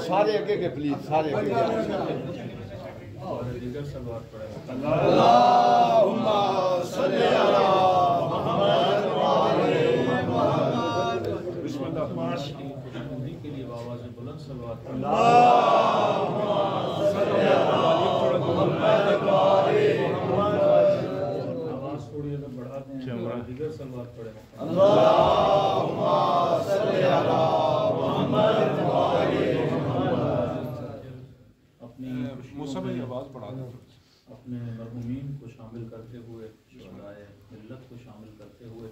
سارے اگے کے پلیز سارے اگے کے دیگر صلوات پڑھیں اللہم صلی علی محمد وآلِ محمد بسم اللہ خوشنودی کے لیے آواز بلند صلوات پڑھیں اللہم صلی علی محمد وآلِ محمد آواز تھوڑی اگر بڑھا دیں دیگر صلوات پڑھیں اللہم صلی علی محمد وآلِ محمد اپنی آواز بڑھا دیں اپنے مرحومین کو شامل کرتے ہوئے شہدائے ملت کو شامل کرتے ہوئے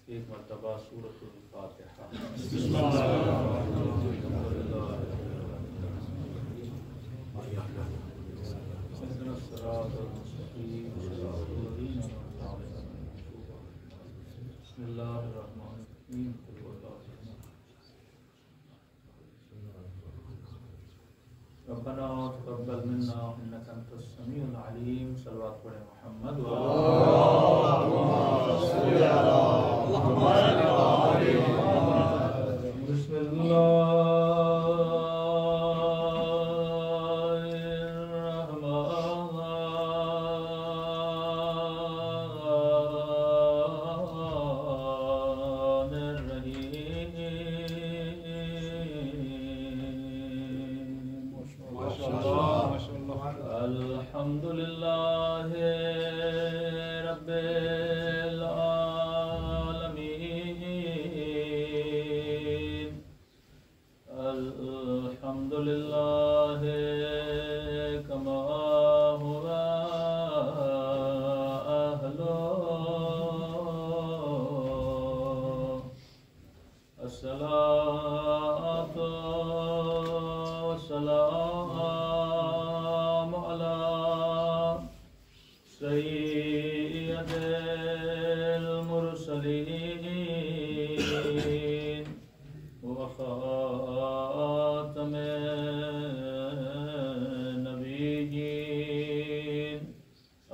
ایک مرتبہ سورۃ الفاتحہ بسم اللہ الصراط المستقیم صراط الذین انعمت علیہم بسم اللہ الرحمن الرحیم ربنا تقبل منا انك انت السميع العليم صلوات پڑھیں محمد اللہم صلی علی محمد وآلِ محمد بسم اللہ الحمد للہ رب العالمین الحمد للہ کما هو اہلہ الصلاۃ والسلام سید المرسلین وخاتم النبیین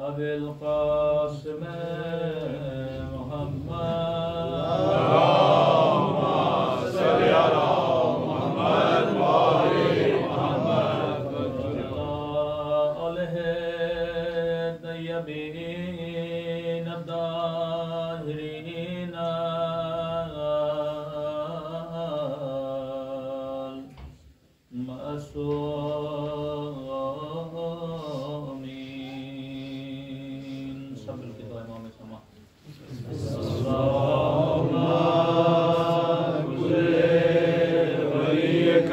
ابی القاسم محمد اللہم صلی علی محمد وآلِ محمد طیبین الطاہرین المعصومین سب کے دعا امام سما اللہم کل ولیک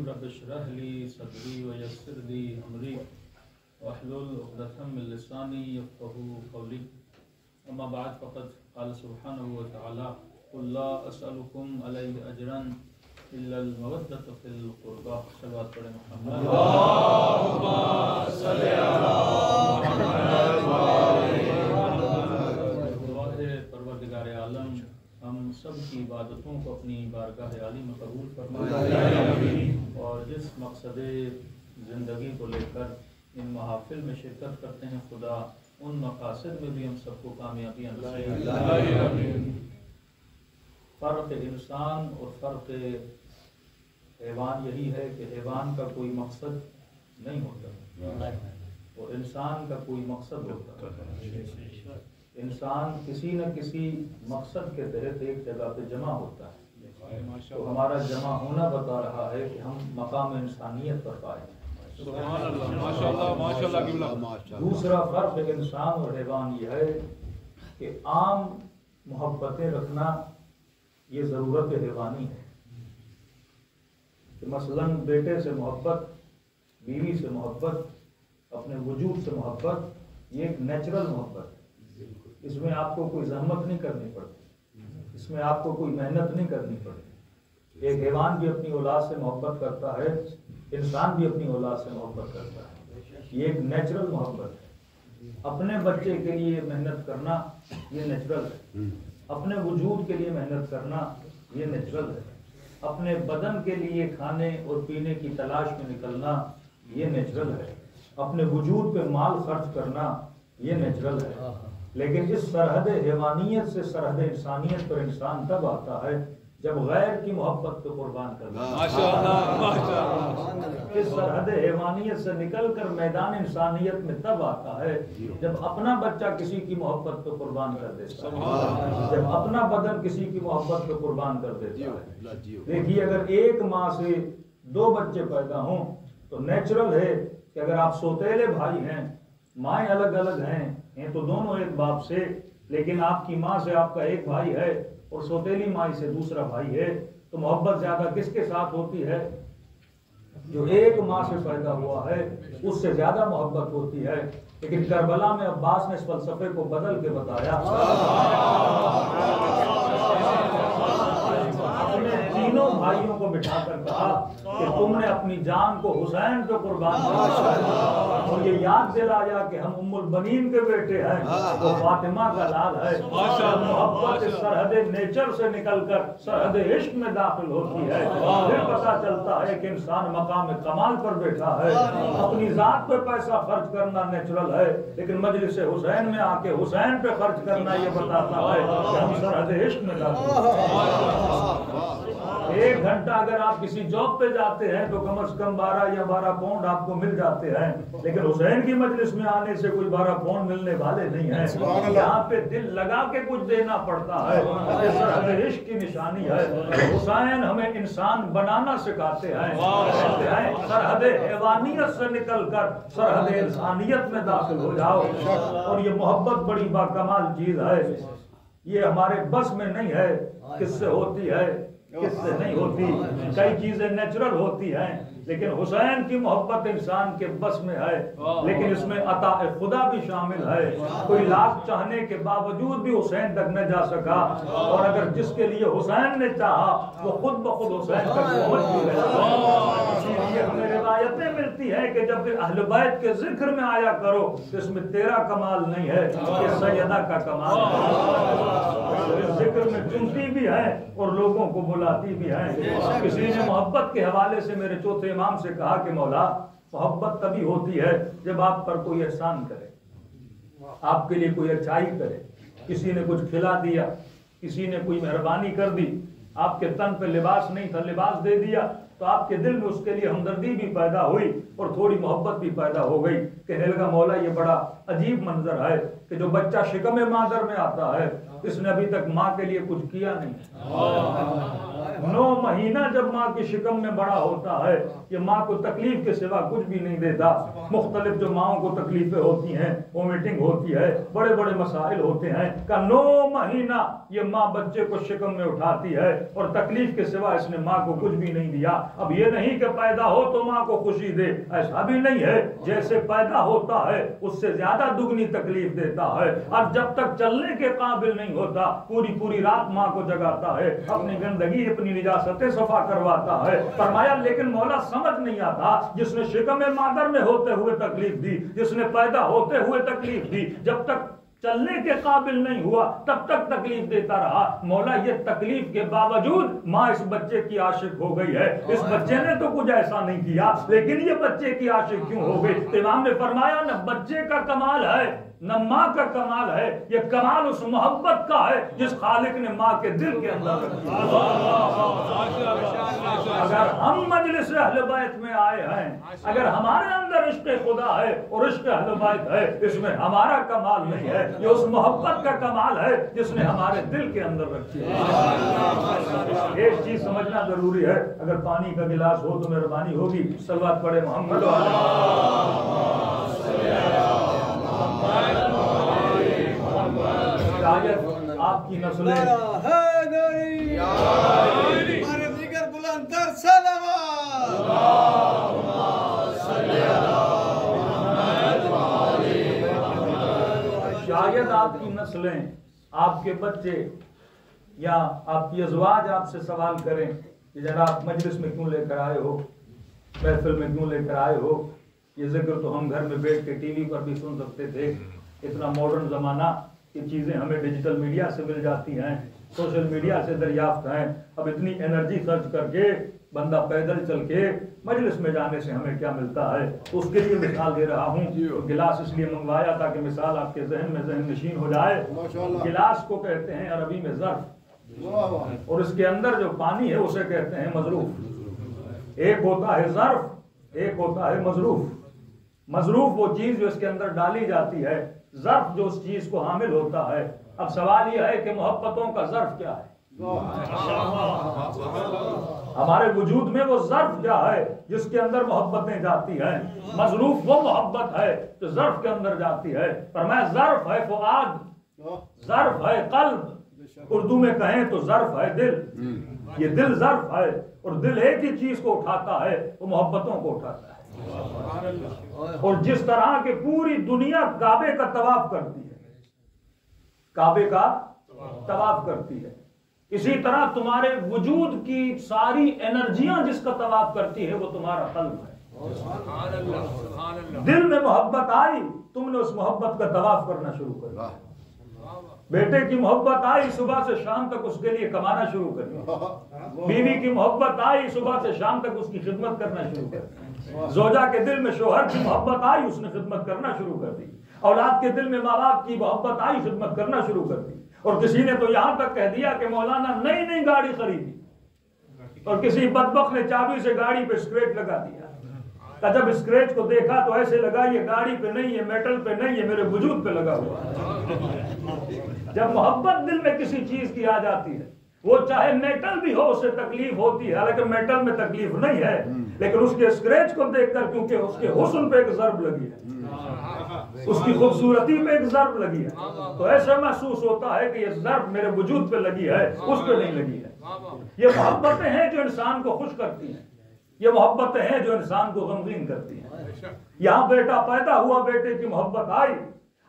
رب اشرح لي صدري ويسر لي امري واحلل عقدة من لساني يفقهوا قولي اما بعد فقد قال سبحانه وتعالى قل لا اسالكم عليه اجرا الا المودة في القربى صلوات پڑھیں محمد اللہم صلی علی محمد وآلِ محمد دعا ہے پروردگار عالم ہم سب کی عبادتوں کو اپنی بارگاہ عالی میں قبول فرمائے اور جس مقصد زندگی کو لے کر ان محافل میں شرکت کرتے ہیں خدا ان مقاصد میں بھی ہم سب کو کامیابیاں نصیب۔ فرق انسان اور فرق حیوان یہی ہے کہ حیوان کا کوئی مقصد نہیں ہوتا اور انسان کا کوئی مقصد ہوتا ہے۔ انسان کسی نہ کسی مقصد کے تحت ایک جگہ پہ جمع ہوتا ہے تو ہمارا جمع ہونا بتا رہا ہے کہ ہم مقام انسانیت پر پائے ہیں۔ سبحان اللہ، ماشاءاللہ ماشاءاللہ۔ دوسرا فرق انسان اور حیوان یہ ہے کہ عام محبتیں رکھنا یہ ضرورت حیوانی ہے، کہ مثلاً بیٹے سے محبت، بیوی سے محبت، اپنے وجود سے محبت، یہ ایک نیچرل محبت ہے۔ اس میں آپ کو کوئی زحمت نہیں کرنی پڑتی، اس میں آپ کو کوئی محنت نہیں کرنی پڑتی۔ ایک حیوان بھی اپنی اولاد سے محبت کرتا ہے، انسان بھی اپنی اولاد سے محبت کرتا ہے، یہ ایک نیچرل محبت ہے۔ اپنے بچے کے لیے محنت کرنا یہ نیچرل ہے، اپنے وجود کے لیے محنت کرنا یہ نیچرل ہے، اپنے بدن کے لیے کھانے اور پینے کی تلاش میں نکلنا یہ نیچرل ہے، اپنے وجود پہ مال خرچ کرنا یہ نیچرل ہے۔ لیکن اس سرحد حیوانیت سے سرحد انسانیت پر انسان تب آتا ہے جب غیر کی محبت کو قربان کرنا۔ اس سرحد حیوانیت سے نکل کر میدان انسانیت میں تب آتا ہے جب اپنا بچہ کسی کی محبت کو قربان کر دیتا ہے، جب اپنا بدن کسی کی محبت کو قربان کر دیتا ہے۔ دیکھیے، اگر ایک ماں سے 2 بچے پیدا ہوں تو نیچرل ہے کہ اگر آپ سوتیلے بھائی ہیں، مائیں الگ الگ ہیں تو دونوں ایک باپ سے، لیکن آپ کی ماں سے آپ کا ایک بھائی ہے اور سوتیلی مائی سے دوسرا بھائی ہے، تو محبت زیادہ کس کے ساتھ ہوتی ہے؟ جو ایک ماں سے پیدا ہوا ہے اس سے زیادہ محبت ہوتی ہے۔ لیکن کربلا میں عباس نے اس فلسفے کو بدل کے بتایا، اپنے تینوں بھائیوں کو بٹھا کر کہا کہ تم نے اپنی جان کو حسین پہ قربان کیا، اور یہ یاد دلایا کہ ہم ام البنین کے بیٹے ہیں، وہ فاطمہ کا لال ہے۔ محبت اس سرحد نیچر سے نکل کر سرحد عشق میں داخل ہوتی ہے، پھر پتہ چلتا ہے کہ انسان مقام کمال پر بیٹھا ہے۔ اپنی ذات پہ پیسہ خرچ کرنا نیچرل ہے، لیکن مجلس حسین میں آ کے حسین پہ خرچ کرنا یہ بتاتا ہے کہ ہم سرحد عشق میں داخل ہیں۔ 1 گھنٹہ اگر آپ کسی جاب پہ جاتے ہیں تو کم از کم 12 یا 12 پاؤنڈ آپ کو مل جاتے ہیں، لیکن حسین کی مجلس میں آنے سے کوئی 12 پاؤنڈ ملنے والے نہیں ہیں۔ یہاں پہ دل لگا کے کچھ دینا پڑتا ہے، یہ سرحد عشق کی نشانی ہے۔ حسین ہمیں انسان بنانا سکھاتے ہیں، کہتے ہیں سرحد حیوانیت سے نکل کر سرحد انسانیت میں داخل ہو جاؤ۔ اور یہ محبت بڑی باکمال چیز ہے، یہ ہمارے بس میں نہیں ہے کس سے ہوتی ہے کس سے نہیں ہوتی۔ کئی چیزیں نیچرل ہوتی ہیں، لیکن حسین کی محبت انسان کے بس میں ہے، لیکن اس میں عطا خدا بھی شامل ہے۔ کوئی لاکھ چاہنے کے باوجود بھی حسین تک نہ جا سکا، اور اگر جس کے لیے حسین نے چاہا وہ خود بخود حسین تک پہنچ بھی گیا۔ اسی لیے ہمیں روایتیں ملتی ہیں کہ جب اہل بیت کے ذکر میں آیا کرو تو اس میں تیرا کمال نہیں ہے، یہ سیدہ کا کمال ہے۔ ذکر میں چنتی بھی ہے اور لوگوں کو بلاتی بھی ہے۔ کسی نے محبت کے حوالے سے میرے چوتھے امام سے کہا کہ مولا، محبت تبھی ہوتی ہے جب آپ پر کوئی احسان کرے، آپ کے لیے کوئی اچھائی کرے، کسی نے کچھ کھلا دیا، کسی نے کوئی مہربانی کر دی، آپ کے تن پہ لباس نہیں تھا، لباس دے دیا، تو آپ کے دل میں اس کے لیے ہمدردی بھی پیدا ہوئی اور تھوڑی محبت بھی پیدا ہو گئی۔ کہنے لگا مولا، یہ بڑا عجیب منظر ہے کہ جو بچہ شکم مادر میں آتا ہے اس نے ابھی تک ماں کے لیے کچھ کیا نہیں۔ 9 مہینہ جب ماں کی شکم میں بڑا ہوتا ہے، یہ ماں کو تکلیف کے سوا کچھ بھی نہیں دیتا۔ مختلف جو ماؤں کو تکلیفیں ہوتی ہیں، وومیٹنگ ہوتی ہے، بڑے بڑے مسائل ہوتے ہیں، کہ 9 مہینہ یہ ماں بچے کو شکم میں اٹھاتی ہے اور تکلیف کے سوا اس نے ماں کو کچھ بھی نہیں دیا۔ اب یہ نہیں کہ پیدا ہو تو ماں کو خوشی دے، ایسا بھی نہیں ہے، جیسے پیدا ہوتا ہے اس سے زیادہ دگنی تکلیف دیتا ہے، اور جب تک چلنے کے قابل نہیں ہوتا پوری رات ماں کو جگاتا ہے، اپنی گندگی اپنی نجاستیں صفا کرواتا ہے۔ فرمایا لیکن مولا سمجھ نہیں آتا، جس نے شکم مادر میں ہوتے ہوئے تکلیف دی، جس نے پیدا ہوتے ہوئے تکلیف دی، جب تک چلنے کے قابل نہیں ہوا تب تک تکلیف دیتا رہا۔ مولا یہ تکلیف کے باوجود ماں اس بچے کی عاشق ہو گئی ہے، اس بچے نے تو کچھ ایسا نہیں کیا لیکن یہ بچے کی عاشق کیوں ہو گئی؟ امام نے فرمایا نہ بچے کا کمال ہے نہ ماں کا کمال ہے، یہ کمال اس محبت کا ہے جس خالق نے ماں کے دل کے اندر رکھی۔ اگر ہم مجلس اہل بیت میں آئے ہیں، اگر ہمارے اندر عشق خدا ہے اور عشق اہل بیت ہے، اس میں ہمارا کمال نہیں ہے، یہ اس محبت کا کمال ہے جس نے ہمارے دل کے اندر رکھی ہے۔ ایک چیز سمجھنا ضروری ہے، اگر پانی کا گلاس ہو تو مہربانی ہوگی صلوات پڑھے محمد۔ شاید آپ کی نسلیں شاید آپ کی نسلیں، آپ کے بچے یا آپ کی ازواج آپ سے سوال کریں کہ جناب مجلس میں کیوں لے کر آئے ہو، محفل میں کیوں لے کر آئے ہو؟ یہ ذکر تو ہم گھر میں بیٹھ کے ٹی وی پر بھی سن سکتے تھے، اتنا ماڈرن زمانہ، یہ چیزیں ہمیں ڈیجیٹل میڈیا سے مل جاتی ہیں، سوشل میڈیا سے دریافت ہیں، اب اتنی انرجی خرچ کر کے بندہ پیدل چل کے مجلس میں جانے سے ہمیں کیا ملتا ہے؟ اس کے لیے مثال دے رہا ہوں۔ گلاس اس لیے منگوایا تاکہ مثال آپ کے ذہن میں ذہن نشین ہو جائے۔ گلاس کو کہتے ہیں عربی میں ظرف، اور اس کے اندر جو پانی ہے اسے کہتے ہیں مظروف۔ ایک ہوتا ہے ظرف، ایک ہوتا ہے مظروف۔ مظروف وہ چیز جو اس کے اندر ڈالی جاتی ہے، ظرف جو اس چیز کو حامل ہوتا ہے۔ اب سوال یہ ہے کہ محبتوں کا ظرف کیا ہے؟ ہمارے وجود میں وہ ظرف کیا ہے جس کے اندر محبتیں جاتی ہیں؟ مظروف وہ محبت ہے جو ظرف کے اندر جاتی ہے۔ فرمایا ظرف ہے فؤاد، ظرف ہے قلب، اردو میں کہیں تو ظرف ہے دل۔ یہ دل ظرف ہے، اور دل ایک ہی چیز کو اٹھاتا ہے، وہ محبتوں کو اٹھاتا ہے۔ اور جس طرح کہ پوری دنیا کعبے کا طواف کرتی ہے، کعبے کا طواف کرتی ہے، اسی طرح تمہارے وجود کی ساری انرجیاں جس کا طواف کرتی ہے وہ تمہارا قلب ہے۔ دل میں محبت آئی، تم نے اس محبت کا طواف کرنا شروع کر دیا۔ بیٹے کی محبت آئی، صبح سے شام تک اس کے لیے کمانا شروع کر دیا۔ بیوی کی محبت آئی، صبح سے شام تک اس کی خدمت کرنا شروع کر دیا۔ زوجہ کے دل میں شوہر کی محبت آئی، اس نے خدمت کرنا شروع کر دی۔ اولاد کے دل میں ماں باپ کی محبت آئی، خدمت کرنا شروع کر دی۔ اور کسی نے تو یہاں تک کہہ دیا کہ مولانا نئی نئی گاڑی خریدی، اور کسی بدبخت نے چابی سے گاڑی پہ اسکریچ لگا دیا۔ جب اسکریچ کو دیکھا تو ایسے لگا یہ گاڑی پہ نہیں، یہ میٹل پہ نہیں، یہ میرے وجود پہ لگا ہوا ہے۔ جب محبت دل میں کسی چیز کی آ جاتی ہے، وہ چاہے میٹل بھی ہو اسے تکلیف ہوتی ہے، حالانکہ میٹل میں تکلیف نہیں ہے، لیکن اس کے اسکریچ کو دیکھ کر کیونکہ اس کے حسن پہ ایک ضرب لگی ہے، اس کی خوبصورتی پہ ایک ضرب لگی ہے، تو ایسا محسوس ہوتا ہے کہ یہ ضرب میرے وجود پہ لگی ہے، اس پہ نہیں لگی ہے۔ یہ محبتیں ہیں جو انسان کو خوش کرتی ہیں، یہ محبتیں ہیں جو انسان کو غمگین کرتی ہیں۔ یہاں بیٹا پیدا ہوا، بیٹے کی محبت آئی،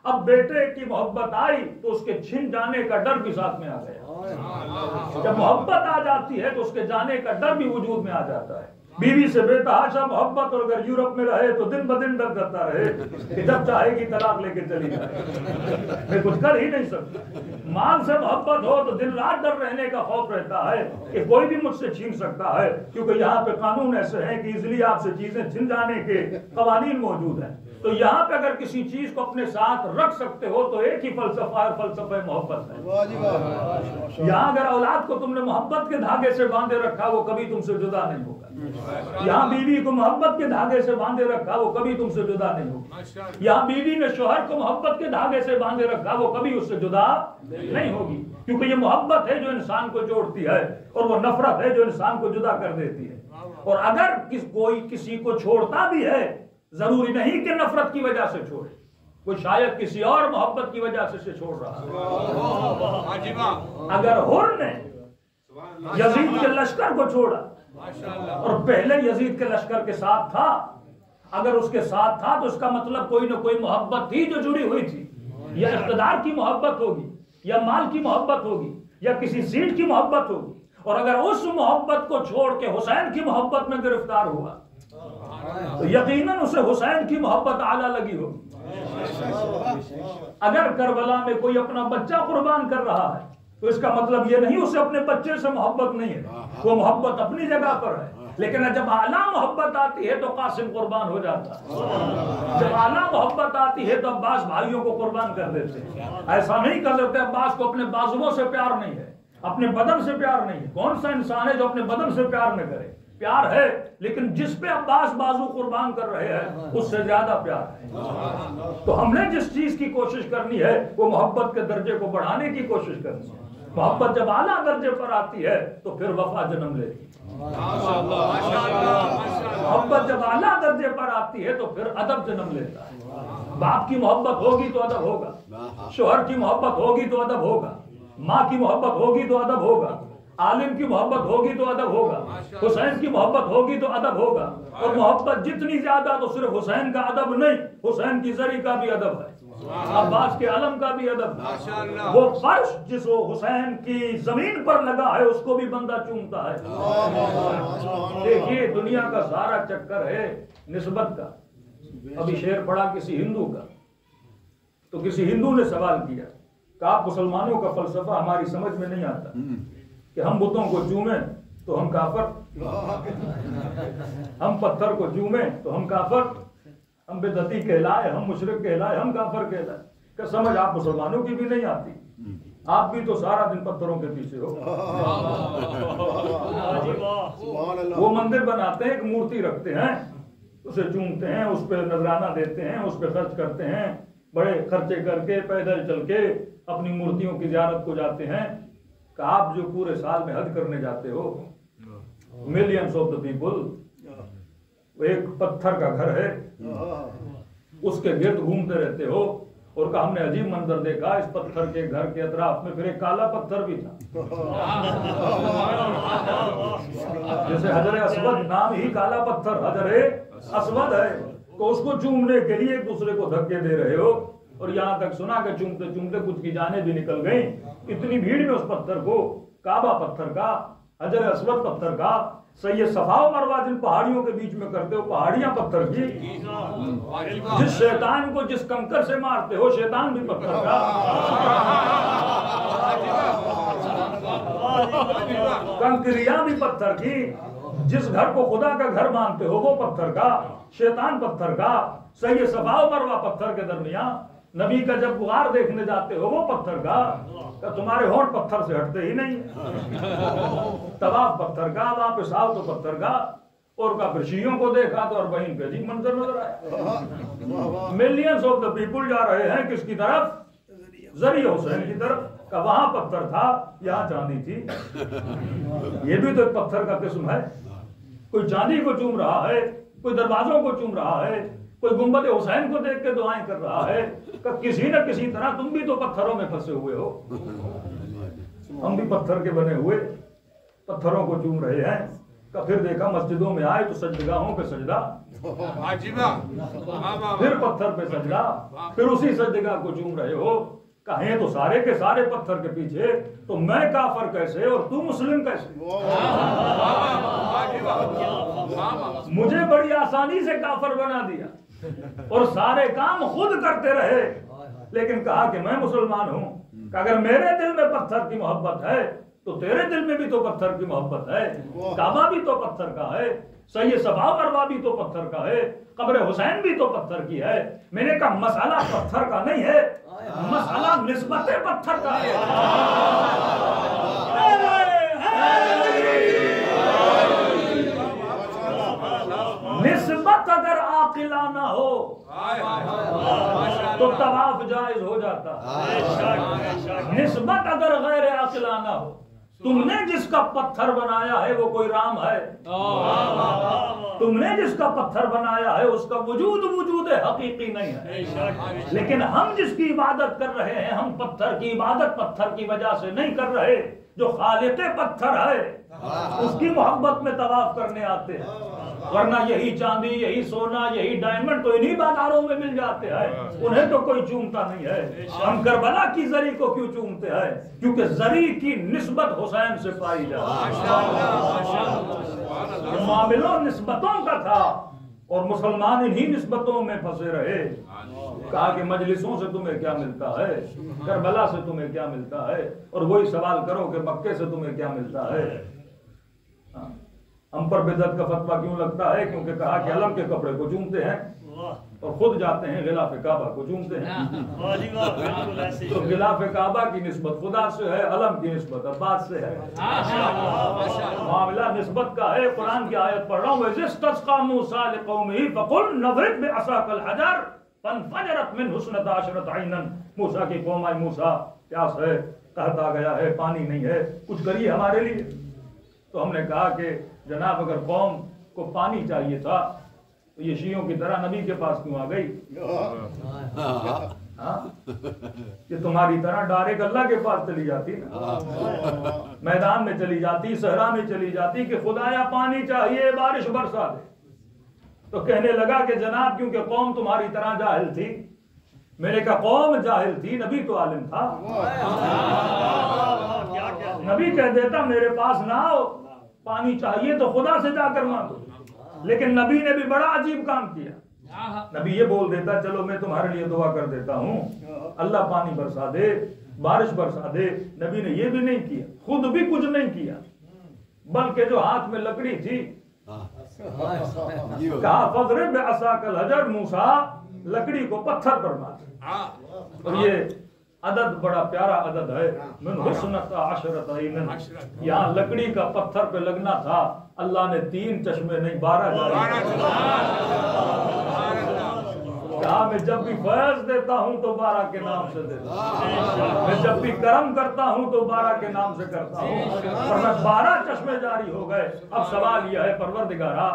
اب بیٹے کی محبت آئی تو اس کے چھن جانے کا ڈر بھی ساتھ میں آ گیا۔ جب محبت آ جاتی ہے تو اس کے جانے کا ڈر بھی وجود میں آ جاتا ہے۔ بیوی سے بے تحاشا محبت، اور اگر یورپ میں رہے تو دن بدن ڈر کرتا رہے کہ جب چاہے گی طلاق لے کے چلی جائے، میں کچھ کر ہی نہیں سکتا۔ مال سے محبت ہو تو دن رات ڈر رہنے کا خوف رہتا ہے کہ کوئی بھی مجھ سے چھین سکتا ہے، کیونکہ یہاں پہ قانون ایسے ہیں کہ ایزلی آپ سے چیزیں چھن جانے کے قوانین موجود ہیں۔ تو یہاں پہ اگر کسی چیز کو اپنے ساتھ رکھ سکتے ہو تو ایک ہی فلسفہ اور فلسفہ محبت ہے۔ یہاں اگر اولاد کو تم نے محبت کے دھاگے سے باندھے رکھا وہ کبھی تم سے جدا نہیں ہوگا۔ یہاں بیوی کو محبت کے دھاگے سے باندھے رکھا وہ کبھی تم سے جدا نہیں ہوگی۔ یہاں بیوی نے شوہر کو محبت کے دھاگے سے باندھے رکھا وہ کبھی اس سے جدا نہیں ہوگی، کیونکہ یہ محبت ہے جو انسان کو جوڑتی ہے، اور وہ نفرت ہے جو انسان کو جدا کر دیتی ہے۔ اور اگر کوئی کسی کو چھوڑتا بھی ہے، ضروری نہیں کہ نفرت کی وجہ سے چھوڑے، وہ شاید کسی اور محبت کی وجہ سے چھوڑ رہا ہے۔ اگر حر نے یزید کے لشکر کو چھوڑا اور پہلے یزید کے لشکر کے ساتھ تھا، اگر اس کے ساتھ تھا تو اس کا مطلب کوئی نہ کوئی محبت تھی جو جڑی ہوئی تھی، یا اقتدار کی محبت ہوگی، یا مال کی محبت ہوگی، یا کسی سیٹ کی محبت ہوگی۔ اور اگر اس محبت کو چھوڑ کے حسین کی محبت میں گرفتار ہوا تو یقیناً اسے حسین کی محبت اعلیٰ لگی ہوگی۔ اگر کربلا میں کوئی اپنا بچہ قربان کر رہا ہے تو اس کا مطلب یہ نہیں اسے اپنے بچے سے محبت نہیں ہے، وہ محبت اپنی جگہ پر ہے، لیکن جب اعلیٰ محبت آتی ہے تو قاسم قربان ہو جاتا ہے۔ جب اعلیٰ محبت آتی ہے تو عباس بھائیوں کو قربان کر دیتے ہیں۔ ایسا نہیں کر دیتے عباس کو اپنے بازوؤں سے پیار نہیں ہے، اپنے بدن سے پیار نہیں ہے۔ کون سا انسان ہے جو اپنے بدن سے پیار نہ کرے؟ پیار ہے، لیکن جس پہ عباس بازو قربان کر رہے ہیں اس سے زیادہ پیار ہے۔ تو ہم نے جس چیز کی کوشش کرنی ہے وہ محبت کے درجے کو بڑھانے کی کوشش کرنی ہے۔ محبت جب اعلیٰ درجے پر آتی ہے تو پھر وفا جنم لیتی ہے۔ محبت جب اعلیٰ درجے پر آتی ہے تو پھر ادب جنم لیتا ہے۔ باپ کی محبت ہوگی تو ادب ہوگا، شوہر کی محبت ہوگی تو ادب ہوگا، ماں کی محبت ہوگی تو ادب ہوگا، عالم کی محبت ہوگی تو ادب ہوگا، حسین کی محبت ہوگی تو ادب ہوگا۔ اور محبت جتنی زیادہ تو صرف حسین کا ادب نہیں، حسین کی زری کا بھی ادب ہے، عباس کے علم کا بھی ادب ہے۔ وہ فرش جس وہ حسین کی زمین پر لگا ہے اس کو بھی بندہ چومتا ہے۔ دیکھیے دنیا کا سارا چکر ہے نسبت کا۔ ابھی شعر پڑھا کسی ہندو کا، تو کسی ہندو نے سوال کیا کہ آپ مسلمانوں کا فلسفہ ہماری سمجھ میں نہیں آتا کہ ہم بتوں کو چومیں تو ہم کافر، ہم پتھر کو چومیں تو ہم کافر، ہم بدعتی کہلائے، ہم مشرک کہلائے، ہم کافر کہلائے۔ کہ سمجھ آپ مسلمانوں کی بھی نہیں آتی، آپ بھی تو سارا دن پتھروں کے پیچھے ہو۔ وہ مندر بناتے ہیں، ایک مورتی رکھتے ہیں، اسے چومتے ہیں، اس پہ نذرانہ دیتے ہیں، اس پہ خرچ کرتے ہیں، بڑے خرچے کر کے پیدل چل کے اپنی مورتیوں کی زیارت کو جاتے ہیں۔ کہ آپ جو پورے سال میں حج کرنے جاتے ہو، ملینز آف دا پیپل، ایک پتھر کا گھر ہے، اس کے گرد گھومتے رہتے ہو، اور کہ ہم نے عجیب منظر دیکھا، اس پتھر کے گھر کے اطراف میں پھر ایک کالا پتھر بھی تھا، جیسے حجر اسود نام ہی کالا پتھر حجر اسود ہے، تو اس کو چومنے کے لیے ایک دوسرے کو دھکے دے رہے ہو، اور یہاں تک سنا کہ چومتے چومتے کچھ کی جانیں بھی نکل گئیں۔ اتنی بھیڑ میں اس پتھر کو، کعبہ پتھر کا، حجر اسود پتھر کا، سید صفا و مروہ جن پہاڑیوں کے بیچ میں کرتے ہو پہاڑیاں پتھر کی، جس شیطان کو جس کنکر سے مارتے ہو شیطان بھی پتھر کا، کنکریاں بھی پتھر کی، جس گھر کو خدا کا گھر مانتے ہو وہ پتھر کا، شیطان پتھر کا، سید صفا و مروہ پتھر کے درمیان، نبی کا جب غار دیکھنے جاتے ہو وہ پتھر کا، کہ تمہارے ہونٹ پتھر سے ہٹتے ہی نہیں، طواف پتھر کا، واپس آؤ تو پتھر کا، اور کا پھر شیعوں کو دیکھا تو 40 پہ عجیب منظر نظر آیا۔ ملینز آف دا پیپل جا رہے ہیں کس کی طرف؟ ذریعہ حسین کی طرف، کہ وہاں پتھر تھا یہاں چاندی تھی۔ یہ بھی تو ایک پتھر کا قسم ہے، کوئی چاندی کو چوم رہا ہے، کوئی دروازوں کو چوم رہا ہے، کوئی گنبد حسین کو دیکھ کے دعائیں کر رہا ہے، کہ کسی نہ کسی طرح تم بھی تو پتھروں میں پھنسے ہوئے ہو، ہم بھی پتھر کے بنے ہوئے پتھروں کو چوم رہے ہیں۔ کہ پھر دیکھا مسجدوں میں آئے تو سجدگاہوں پہ سجدہ، پھر پتھر پہ سجدہ، پھر اسی سجدگاہ کو چوم رہے ہو۔ کہیں تو سارے کے سارے پتھر کے پیچھے، تو میں کافر کیسے اور تو مسلم کیسے؟ مجھے بڑی آسانی سے کافر بنا دیا اور سارے کام خود کرتے رہے، لیکن کہا کہ میں مسلمان ہوں، کہ اگر میرے دل میں پتھر کی محبت ہے تو تیرے دل میں بھی تو پتھر کی محبت ہے، کعبہ بھی تو پتھر کا ہے، سید صفا و مروہ بھی تو پتھر کا ہے، قبر حسین بھی تو پتھر کی ہے۔ میں نے کہا مسئلہ پتھر کا نہیں ہے، مسئلہ نسبت پتھر کا ہے۔ نسبت اگر عاقلانہ ہو تو طواف جائز ہو جاتا، نسبت اگر غیر عاقلانہ ہو، تم نے جس کا پتھر بنایا ہے وہ کوئی رام ہے، تم نے جس کا پتھر بنایا ہے اس کا وجود حقیقی نہیں ہے، لیکن ہم جس کی عبادت کر رہے ہیں ہم پتھر کی عبادت پتھر کی وجہ سے نہیں کر رہے، جو خالق پتھر ہے اس کی محبت میں طواف کرنے آتے ہیں، ورنہ یہی چاندی، یہی سونا، یہی ڈائمنڈ تو انہی بازاروں میں مل جاتے ہیں، انہیں تو کوئی چومتا نہیں ہے۔ ہم کربلا کی زری کو کیوں چومتے ہیں؟ کیونکہ زری کی نسبت حسین سے پائی جاتی ہے۔ معاملہ نسبتوں کا تھا اور مسلمان انہی نسبتوں میں پھنسے رہے۔ کہا کہ مجلسوں سے تمہیں کیا ملتا ہے، کربلا سے تمہیں کیا ملتا ہے، اور وہی سوال کرو کہ مکے سے تمہیں کیا ملتا ہے۔ ہم پر بدعت کا فتویٰ کیوں لگتا ہے؟ کیونکہ کہا کہ علم کے کپڑے کو چومتے ہیں، اور خود جاتے ہیں غلاف کعبہ کو چومتے ہیں. تو غلاف کعبہ کی نسبت خدا سے ہے، علم کی نسبت عباس سے ہے. معاملہ نسبت کا ہے. قرآن کی آیت پڑھ رہا ہوں، وَإِذِ اسْتَسْقَىٰ مُوسَىٰ لِقَوْمِهِ فَقُلْ نَضْرِبْ بِعَصَاكَ الْحَجَرَ فَانْفَجَرَتْ مِنْهُ اثْنَتَا عَشْرَةَ عَيْنًا. موسیٰ کی قوم آئی، موسیٰ پیاس ہے، قحط آ گیا ہے، پانی نہیں ہے، کچھ کریے ہمارے لیے. تو ہم نے کہا کہ جناب اگر قوم کو پانی چاہیے تھا تو یہ شیعوں کی طرح نبی کے پاس کیوں آ گئی؟ کہ تمہاری طرح ڈائریکٹ اللہ کے پاس چلی جاتی نا، میدان میں چلی جاتی، صحرا میں چلی جاتی کہ خدایا پانی چاہیے، بارش برسا دے. تو کہنے لگا کہ جناب کیونکہ قوم تمہاری طرح جاہل تھی. میں نے کہا قوم جاہل تھی، نبی تو عالم تھا. نبی کہہ دیتا میرے پاس نہ آؤ، پانی چاہیے تو خدا سے جا کر مانگو. لیکن نبی نے بھی بڑا عجیب کام کیا. نبی یہ بول دیتا چلو میں تمہارے لیے دعا کر دیتا ہوں، اللہ پانی برسا دے، بارش برسا دے. نبی نے یہ بھی نہیں کیا، خود بھی کچھ نہیں کیا، بلکہ جو ہاتھ میں لکڑی تھی کہا فضرب بعصاک الحجر، موسیٰ لکڑی کو پتھر پر مار. اور یہ عدد بڑا پیارا عدد ہے، من حسنۃ عشرۃ عینا. یہاں لکڑی کا پتھر پہ لگنا تھا، اللہ نے 3 چشمے نہیں 12 جاری کہا میں جب بھی فیض دیتا ہوں تو 12 کے نام سے دیتا ہوں، میں جب بھی کرم کرتا ہوں تو 12 کے نام سے کرتا ہوں. اور میں 12 چشمے جاری ہو گئے. اب سوال یہ ہے پروردگارا،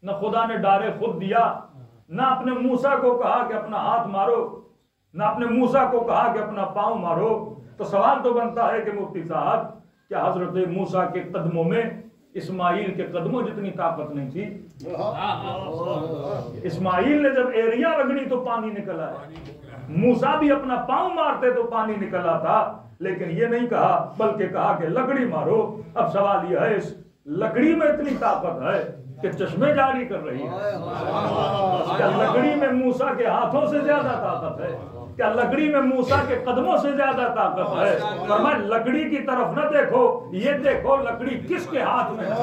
نہ خدا نے ڈارے خود دیا، نہ اپنے موسیٰ کو کہا کہ اپنا ہاتھ مارو، نہ اپنے موسیٰ کو کہا کہ اپنا پاؤں مارو. تو سوال تو بنتا ہے کہ مفتی صاحب کیا حضرت موسیٰ کے قدموں میں اسماعیل کے قدموں جتنی طاقت نہیں تھی؟ اسماعیل نے جب ایریا رگڑی تو پانی نکل آیا، موسیٰ بھی اپنا پاؤں مارتے تو پانی نکل آتا. لیکن یہ نہیں کہا، بلکہ کہا کہ لکڑی مارو. اب سوال یہ ہے اس لکڑی میں اتنی طاقت ہے کہ چشمے جاری کر رہی ہے. کیا لکڑی میں موسیٰ کے ہاتھوں سے زیادہ طاقت ہے؟ کیا لکڑی میں موسیٰ کے قدموں سے زیادہ طاقت ہے؟ فرمایا لکڑی کی طرف نہ دیکھو، یہ دیکھو لکڑی کس کے ہاتھ میں ہے،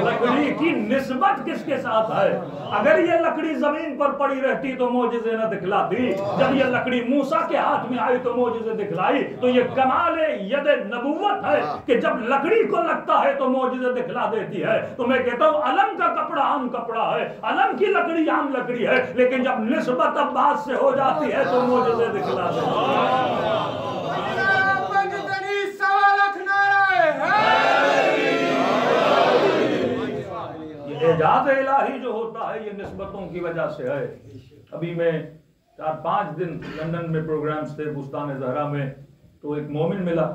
لکڑی کی نسبت کس کے ساتھ ہے. اگر یہ لکڑی زمین پر پڑی رہتی تو معجزے نہ دکھلاتی، جب یہ لکڑی موسیٰ کے ہاتھ میں آئی تو معجزے دکھلائی. تو یہ کمال ید نبوت ہے کہ جب لکڑی کو لگتا ہے تو معجزے دکھلا دیتی ہے. تو میں کہتا ہوں علم کا کپڑا عام کپڑا ہے، علم کی لکڑی عام لکڑی ہے، لیکن جب نسبت عباس سے ہو جاتی ہے تو معجزے دکھلا دیتی ہے. اعجاز الہی جو ہوتا ہے یہ نسبتوں کی وجہ سے ہے. ابھی میں 4-5 دن لندن میں پروگرامز تھے بستان زہرا میں، تو ایک مومن ملا.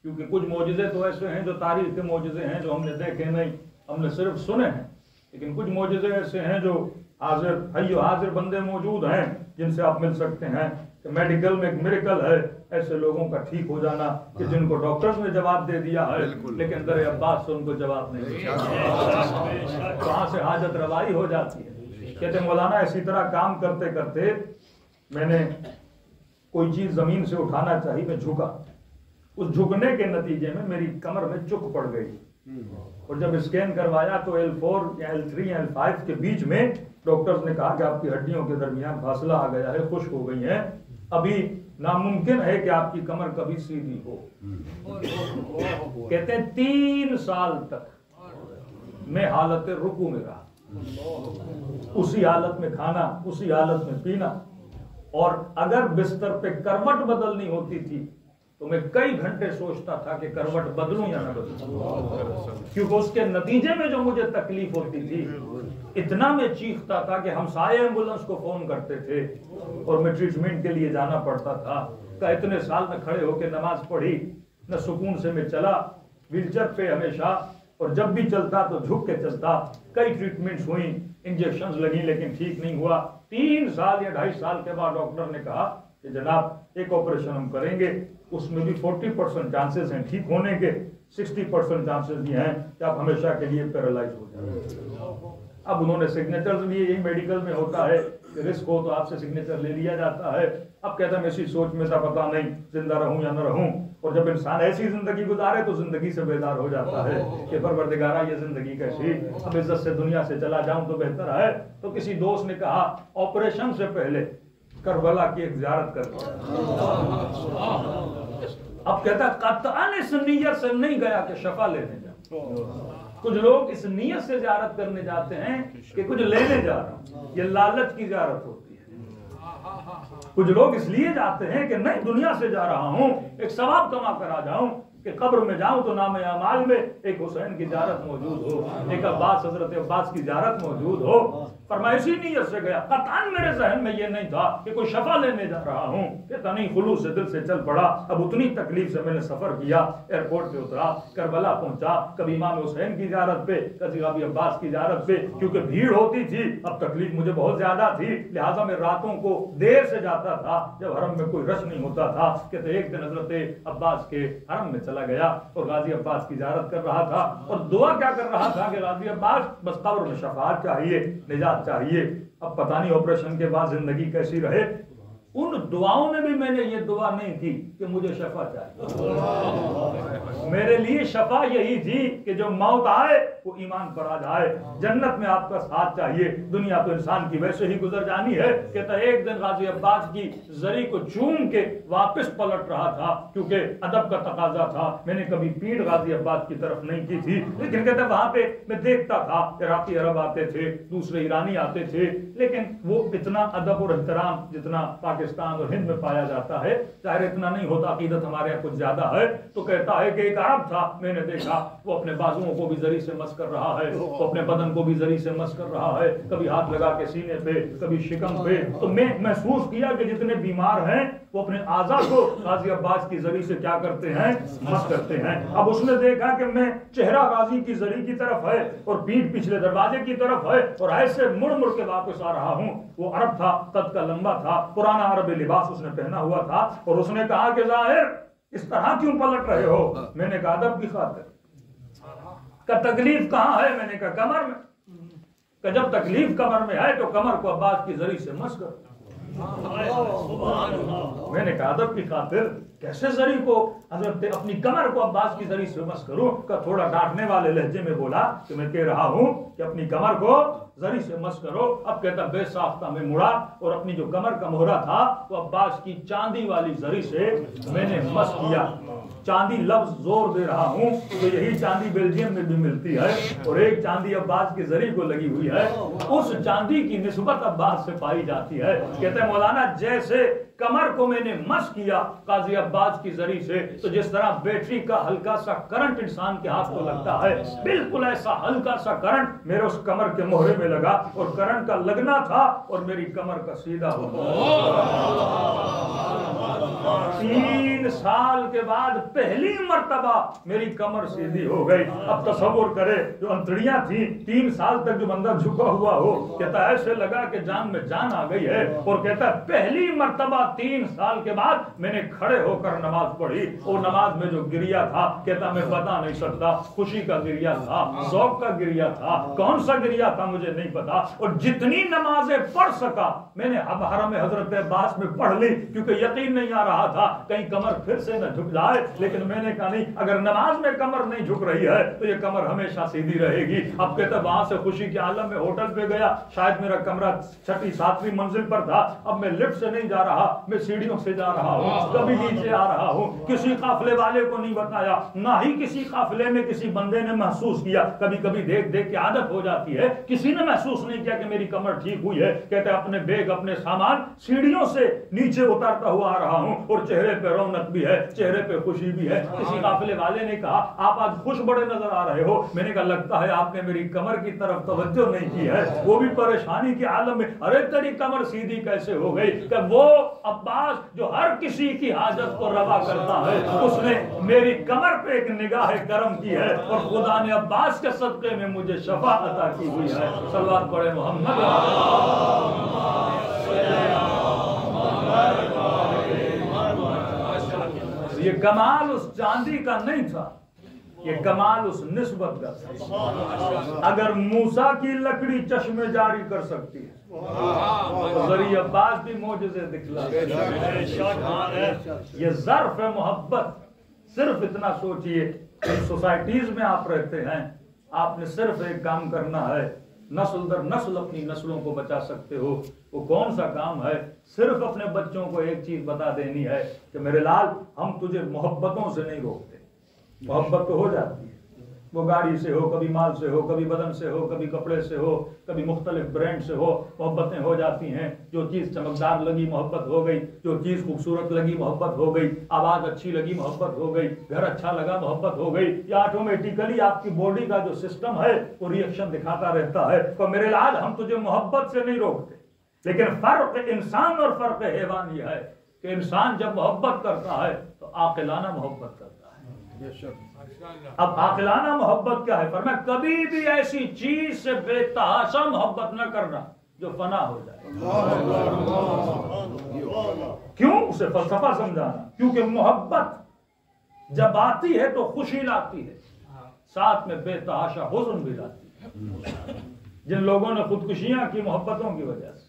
کیونکہ کچھ معجزے تو ایسے ہیں جو تاریخ کے معجزے ہیں جو ہم نے دیکھے نہیں، ہم نے صرف سنے ہیں. لیکن کچھ معجزے ایسے ہیں جو حاضر حی و حاضر بندے موجود ہیں جن سے آپ مل سکتے ہیں کہ میڈیکل میں ایک میریکل ہے ایسے لوگوں کا ٹھیک ہو جانا کہ جن کو ڈاکٹرز نے جواب دے دیا ہے لیکن در عباس سے ان کو جواب نہیں دیا. وہاں سے حاجت روائی ہو جاتی ہے. کہتے مولانا اسی طرح کام کرتے کرتے میں نے کوئی چیز زمین سے اٹھانا چاہی، میں جھکا، اس جھکنے کے نتیجے میں میری کمر میں چک پڑ گئی. اور جب اسکین کروایا تو L4 یا L3 یا L5 کے بیچ میں ڈاکٹرز نے کہا کہ آپ کی ہڈیوں کے درمیان فاصلہ آ گیا ہے، خشک ہو گئی ہیں، ابھی ناممکن ہے کہ آپ کی کمر کبھی سیدھی ہو. کہتے ہیں 3 سال تک میں حالت رکوع میں رہا، اسی حالت میں کھانا، اسی حالت میں پینا. اور اگر بستر پہ کروٹ بدلنی ہوتی تھی تو میں کئی گھنٹے سوچتا تھا کہ کروٹ بدلوں یا نہ بدلوں، کیونکہ اس کے نتیجے میں جو مجھے تکلیف ہوتی تھی اتنا میں چیختا تھا کہ ہمسائے ایمبولنس کو فون کرتے تھے اور میں ٹریٹمنٹ کے لیے جانا پڑتا تھا. کہ اتنے سال میں کھڑے ہو کے نماز پڑھی نہ، سکون سے میں چلا ویل چیئر پہ ہمیشہ، اور جب بھی چلتا تو جھک کے چلتا. کئی ٹریٹمنٹس ہوئی، انجیکشنز لگی لیکن ٹھیک نہیں ہوا. 3 سال یا 2.5 سال کے بعد ڈاکٹر نے کہا کہ جناب ایک آپریشن ہم کریں گے، اس میں بھی 40% چانسز ہیں ٹھیک ہونے کے، 60% چانسز یہ ہیں کہ آپ ہمیشہ کے لیے پیرالائز ہو جائیں. اب انہوں نے سگنیچرز لیے، یہی میڈیکل میں ہوتا ہے کہ رسک ہو تو آپ سے سگنیچر لے لیا جاتا ہے. اب کہتا میں اسی سوچ میں تھا پتہ نہیں زندہ رہوں یا نہ رہوں. اور جب انسان ایسی زندگی گزارے تو زندگی سے بیدار ہو جاتا ہے کہ پروردگارا یہ زندگی کیسی، اب عزت سے دنیا سے چلا جاؤں تو بہتر ہے۔ تو کسی دوست نے کہا آپریشن سے پہلے کربلا کی ایک زیارت کر لو۔ اب کہتا ہے قطعاً اس نیت سے نہیں گیا کہ شفا لینے جاؤں۔ کچھ لوگ اس نیت سے زیارت کرنے جاتے ہیں کہ کچھ لینے جا رہا ہوں، یہ لالچ کی زیارت ہوتی ہے۔ کچھ لوگ اس لیے جاتے ہیں کہ نہیں دنیا سے جا رہا ہوں ایک ثواب کما کر آ جاؤں، کہ قبر میں جاؤں تو نام اعمال میں ایک حسین کی زیارت موجود ہو، ایک عباس حضرت عباس کی زیارت موجود ہو۔ فرمایا اسی نیت سے گیا، قطعاً میرے ذہن میں یہ نہیں تھا کہ کوئی شفا لینے جا رہا ہوں، کہتا نہیں خلوص سے دل سے چل پڑا۔ اب اتنی تکلیف سے میں نے سفر کیا، ایئرپورٹ پہ اترا، کربلا پہنچا، کبھی امام حسین کی زیارت پہ، کبھی عباس کی زیارت پہ، کیونکہ بھیڑ ہوتی تھی، اب تکلیف مجھے بہت زیادہ تھی، لہٰذا میں راتوں کو دیر سے جاتا تھا جب حرم میں کوئی رش نہیں ہوتا تھا۔ کہتے ایک دن حضرت عباس کے حرم میں چلا گیا اور غازی عباس کی زیارت کر رہا تھا اور دعا کیا کر رہا تھا کہ غازی عباس بس قبر میں شفاعت چاہیے، نجات چاہیے۔ اب پتہ نہیں آپریشن کے بعد زندگی کیسی رہے، ان دعاؤں میں بھی میں نے یہ دعا نہیں کی کہ مجھے شفا چاہیے، میرے لیے شفا یہی تھی کہ جو موت آئے وہ ایمان پر آ جائے، جنت میں آپ کا ساتھ چاہیے، دنیا تو انسان کی ویسے ہی گزر جانی ہے۔ کہتا ایک دن غازی عباس کی زری کو چوم کے واپس پلٹ رہا تھا، کیونکہ ادب کا تقاضا تھا، میں نے کبھی پیٹھ غازی عباس کی طرف نہیں کی تھی، لیکن کہتا وہاں پہ میں دیکھتا تھا عراقی عرب آتے تھے، دوسرے ایرانی آتے تھے، لیکن وہ اتنا ادب اور احترام جتنا پاکستان اور ہند میں پایا جاتا ہے ظاہر اتنا نہیں ہوتا، عقیدت ہمارے یہاں کچھ زیادہ ہے۔ تو کہتا ہے کہ ایک عرب تھا، میں نے دیکھا وہ اپنے بازوؤں کو بھی زری سے مس کر رہا ہے، وہ اپنے بدن کو بھی زری سے مس کر رہا ہے، کبھی ہاتھ لگا کے سینے پہ، کبھی شکم پہ۔ تو میں محسوس کیا کہ جتنے بیمار ہیں وہ اپنے اعضاء کو غازی عباس کی زری سے کیا کرتے ہیں، مس کرتے ہیں۔ اب اس نے دیکھا کہ میں چہرہ غازی کی زری کی طرف ہے اور پیٹھ پچھلے دروازے کی طرف ہے اور ایسے مڑ مڑ کے واپس آ رہا ہوں۔ وہ عرب تھا، قد کا لمبا تھا، پرانا عربی لباس اس نے پہنا ہوا تھا، اور اس نے کہا کہ ظاہر اس طرح کیوں پلٹ رہے ہو؟ میں نے کہا ادب کی خاطر۔ کہ تکلیف کہاں ہے؟ میں نے کہا کمر میں۔ کہ جب تکلیف کمر میں ہے تو کمر کو عباس کی زری سے مس کر۔ میں نے کہا ادب کی خاطر کیسے زری کو حضرت اپنی کمر کو عباس کی زری سے مس کروں؟ کہ تھوڑا ڈانٹنے والے لہجے میں بولا کہ میں کہہ رہا ہوں کہ اپنی کمر کو زری سے مس کرو۔ اب کہتا بے ساختہ میں مڑا اور اپنی جو کمر کا مہرہ تھا وہ عباس کی چاندی والی زری سے میں نے مس کیا۔ چاندی لفظ زور دے رہا ہوں تو یہی چاندی بیلجیم میں بھی ملتی ہے، اور ایک چاندی عباس کی زری کو لگی ہوئی ہے، اس چاندی کی نسبت عباس سے پائی جاتی ہے۔ کہتے ہیں مولانا جیسے کمر کو میں نے مس کیا قاضی عباس کی زری سے، تو جس طرح بیٹری کا ہلکا سا کرنٹ انسان کے ہاتھ کو لگتا ہے، بالکل ایسا ہلکا سا کرنٹ میرے اس کمر کے مہرے میں لگا، اور کرنٹ کا لگنا تھا اور میری کمر کا سیدھا ہوا۔ 3 سال کے بعد پہلی مرتبہ میری کمر سیدھی ہو گئی۔ اب تصور کرے جو انتڑیاں تھیں 3 سال تک جو بندہ جھکا ہوا ہو، کہتا ہے ایسے لگا کہ جان میں جان آ گئی ہے، اور کہتا ہے پہلی مرتبہ 3 سال کے بعد میں نے کھڑے ہو کر نماز پڑھی، اور نماز میں جو گریا تھا کہتا میں بتا نہیں سکتا، خوشی کا گریا تھا، ذوق کا گریا تھا، کون سا گریا تھا مجھے نہیں پتا، اور جتنی نمازیں پڑھ سکا میں نے حرم حضرت عباس میں پڑھ لی، کیونکہ یقین نہیں آ رہا تھا کہیں کمر پھر سے نہ جھک جائے، لیکن میں نے کہا نہیں، اگر نماز میں کمر نہیں جھک رہی ہے تو یہ کمر ہمیشہ سیدھی رہے گی۔ اب کہتا وہاں سے خوشی کے عالم میں ہوٹل پہ گیا، شاید میرا کمرہ 6ٹھی 7ویں منزل پر تھا، اب میں لفٹ سے نہیں جا رہا، میں سیڑھیوں سے جا رہا ہوں، کبھی نیچے آ رہا ہوں، کسی قافلے والے کو نہیں بتایا، نہ ہی کسی قافلے میں کسی بندے نے محسوس کیا، کبھی کبھی دیکھ دیکھ کے عادت ہو جاتی ہے، کسی نے محسوس نہیں کیا کہ میری کمر ٹھیک ہوئی ہے۔ کہتے اپنے بیگ اپنے سامان سیڑھیوں سے نیچے اترتا ہوا آ رہا ہوں، اور چہرے پہ رونق بھی ہے، چہرے پہ خوشی بھی ہے۔ کسی قافلے والے نے کہا آپ آج خوش بڑے نظر آ رہے ہو، میں نے کہا لگتا ہے آپ نے میری کمر کی طرف توجہ نہیں کی ہے، وہ بھی پریشانی کے عالم میں، ارے تیری کمر سیدھی کیسے ہو گئی؟ کہ وہ عباس جو ہر کسی کی حاجت کو روا کرتا ہے، اس نے میری کمر پہ ایک نگاہ کرم کی ہے، اور خدا نے عباس کے صدقے میں مجھے شفا عطا کی ہوئی ہے۔ صلوات پڑھے محمد۔ یہ کمال اس چاندی کا نہیں تھا، یہ کمال اس نسبت کا تھا۔ اگر موسیٰ کی لکڑی چشمے جاری کر سکتی ہے تو زری عباس بھی معجزے دکھلا۔ یہ ظرف محبت صرف اتنا سوچئے سوسائٹیز میں آپ رہتے ہیں، آپ نے صرف ایک کام کرنا ہے، نسل در نسل اپنی نسلوں کو بچا سکتے ہو۔ وہ کون سا کام ہے؟ صرف اپنے بچوں کو ایک چیز بتا دینی ہے کہ میرے لال ہم تجھے محبتوں سے نہیں روکتے۔ محبت تو ہو جاتی ہے، وہ گاڑی سے ہو، کبھی مال سے ہو، کبھی بدن سے ہو، کبھی کپڑے سے ہو، کبھی مختلف برانڈ سے ہو، محبتیں ہو جاتی ہیں۔ جو چیز چمکدار لگی محبت ہو گئی، جو چیز خوبصورت لگی محبت ہو گئی، آواز اچھی لگی محبت ہو گئی، گھر اچھا لگا محبت ہو گئی۔ یا آٹومیٹیکلی آپ کی باڈی کا جو سسٹم ہے وہ ری ایکشن دکھاتا رہتا ہے۔ تو میرے لال ہم تجھے محبت سے نہیں روکتے، لیکن فرق انسان اور فرق حیوان یہ ہے کہ انسان جب محبت کرتا ہے تو عاقلانہ محبت کرتا ہے۔ اب عاقلانہ محبت کیا ہے؟ فرمایا کبھی بھی ایسی چیز سے بے تحاشا محبت نہ کرنا جو فنا ہو جائے۔ کیوں؟ اسے فلسفہ سمجھانا، کیونکہ محبت جب آتی ہے تو خوشی لاتی ہے، ساتھ میں بے تحاشا حزن بھی لاتی ہے۔ جن لوگوں نے خودکشیاں کی محبتوں کی وجہ سے،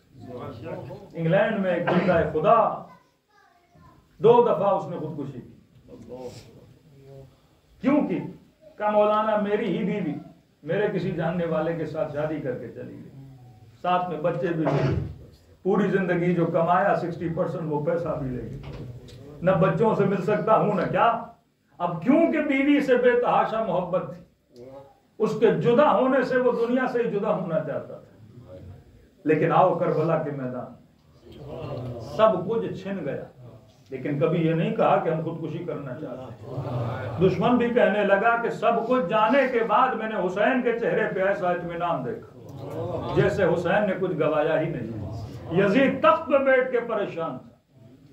انگلینڈ میں ایک بندہ خدا 2 دفعہ اس نے خودکشی کی۔ کیوں کی؟ کہ مولانا میری ہی بیوی میرے کسی جاننے والے کے ساتھ شادی کر کے چلی گئی، ساتھ میں بچے بھی لے، پوری زندگی جو کمایا 60% وہ پیسہ بھی لے گئی، نہ بچوں سے مل سکتا ہوں نہ کیا۔ اب کیونکہ بیوی سے بے تحاشا محبت تھی، اس کے جدا ہونے سے وہ دنیا سے ہی جدا ہونا چاہتا تھا۔ لیکن آؤ کربلا کے میدان، سب کچھ چھن گیا، لیکن کبھی یہ نہیں کہا کہ ہم خودکشی کرنا چاہتے ہیں۔ دشمن بھی کہنے لگا کہ سب کچھ جانے کے بعد میں نے حسین کے چہرے پہ ایسا اطمینان دیکھا جیسے حسین نے کچھ گوایا ہی نہیں۔ یزید تخت پہ بیٹھ کے پریشان تھا،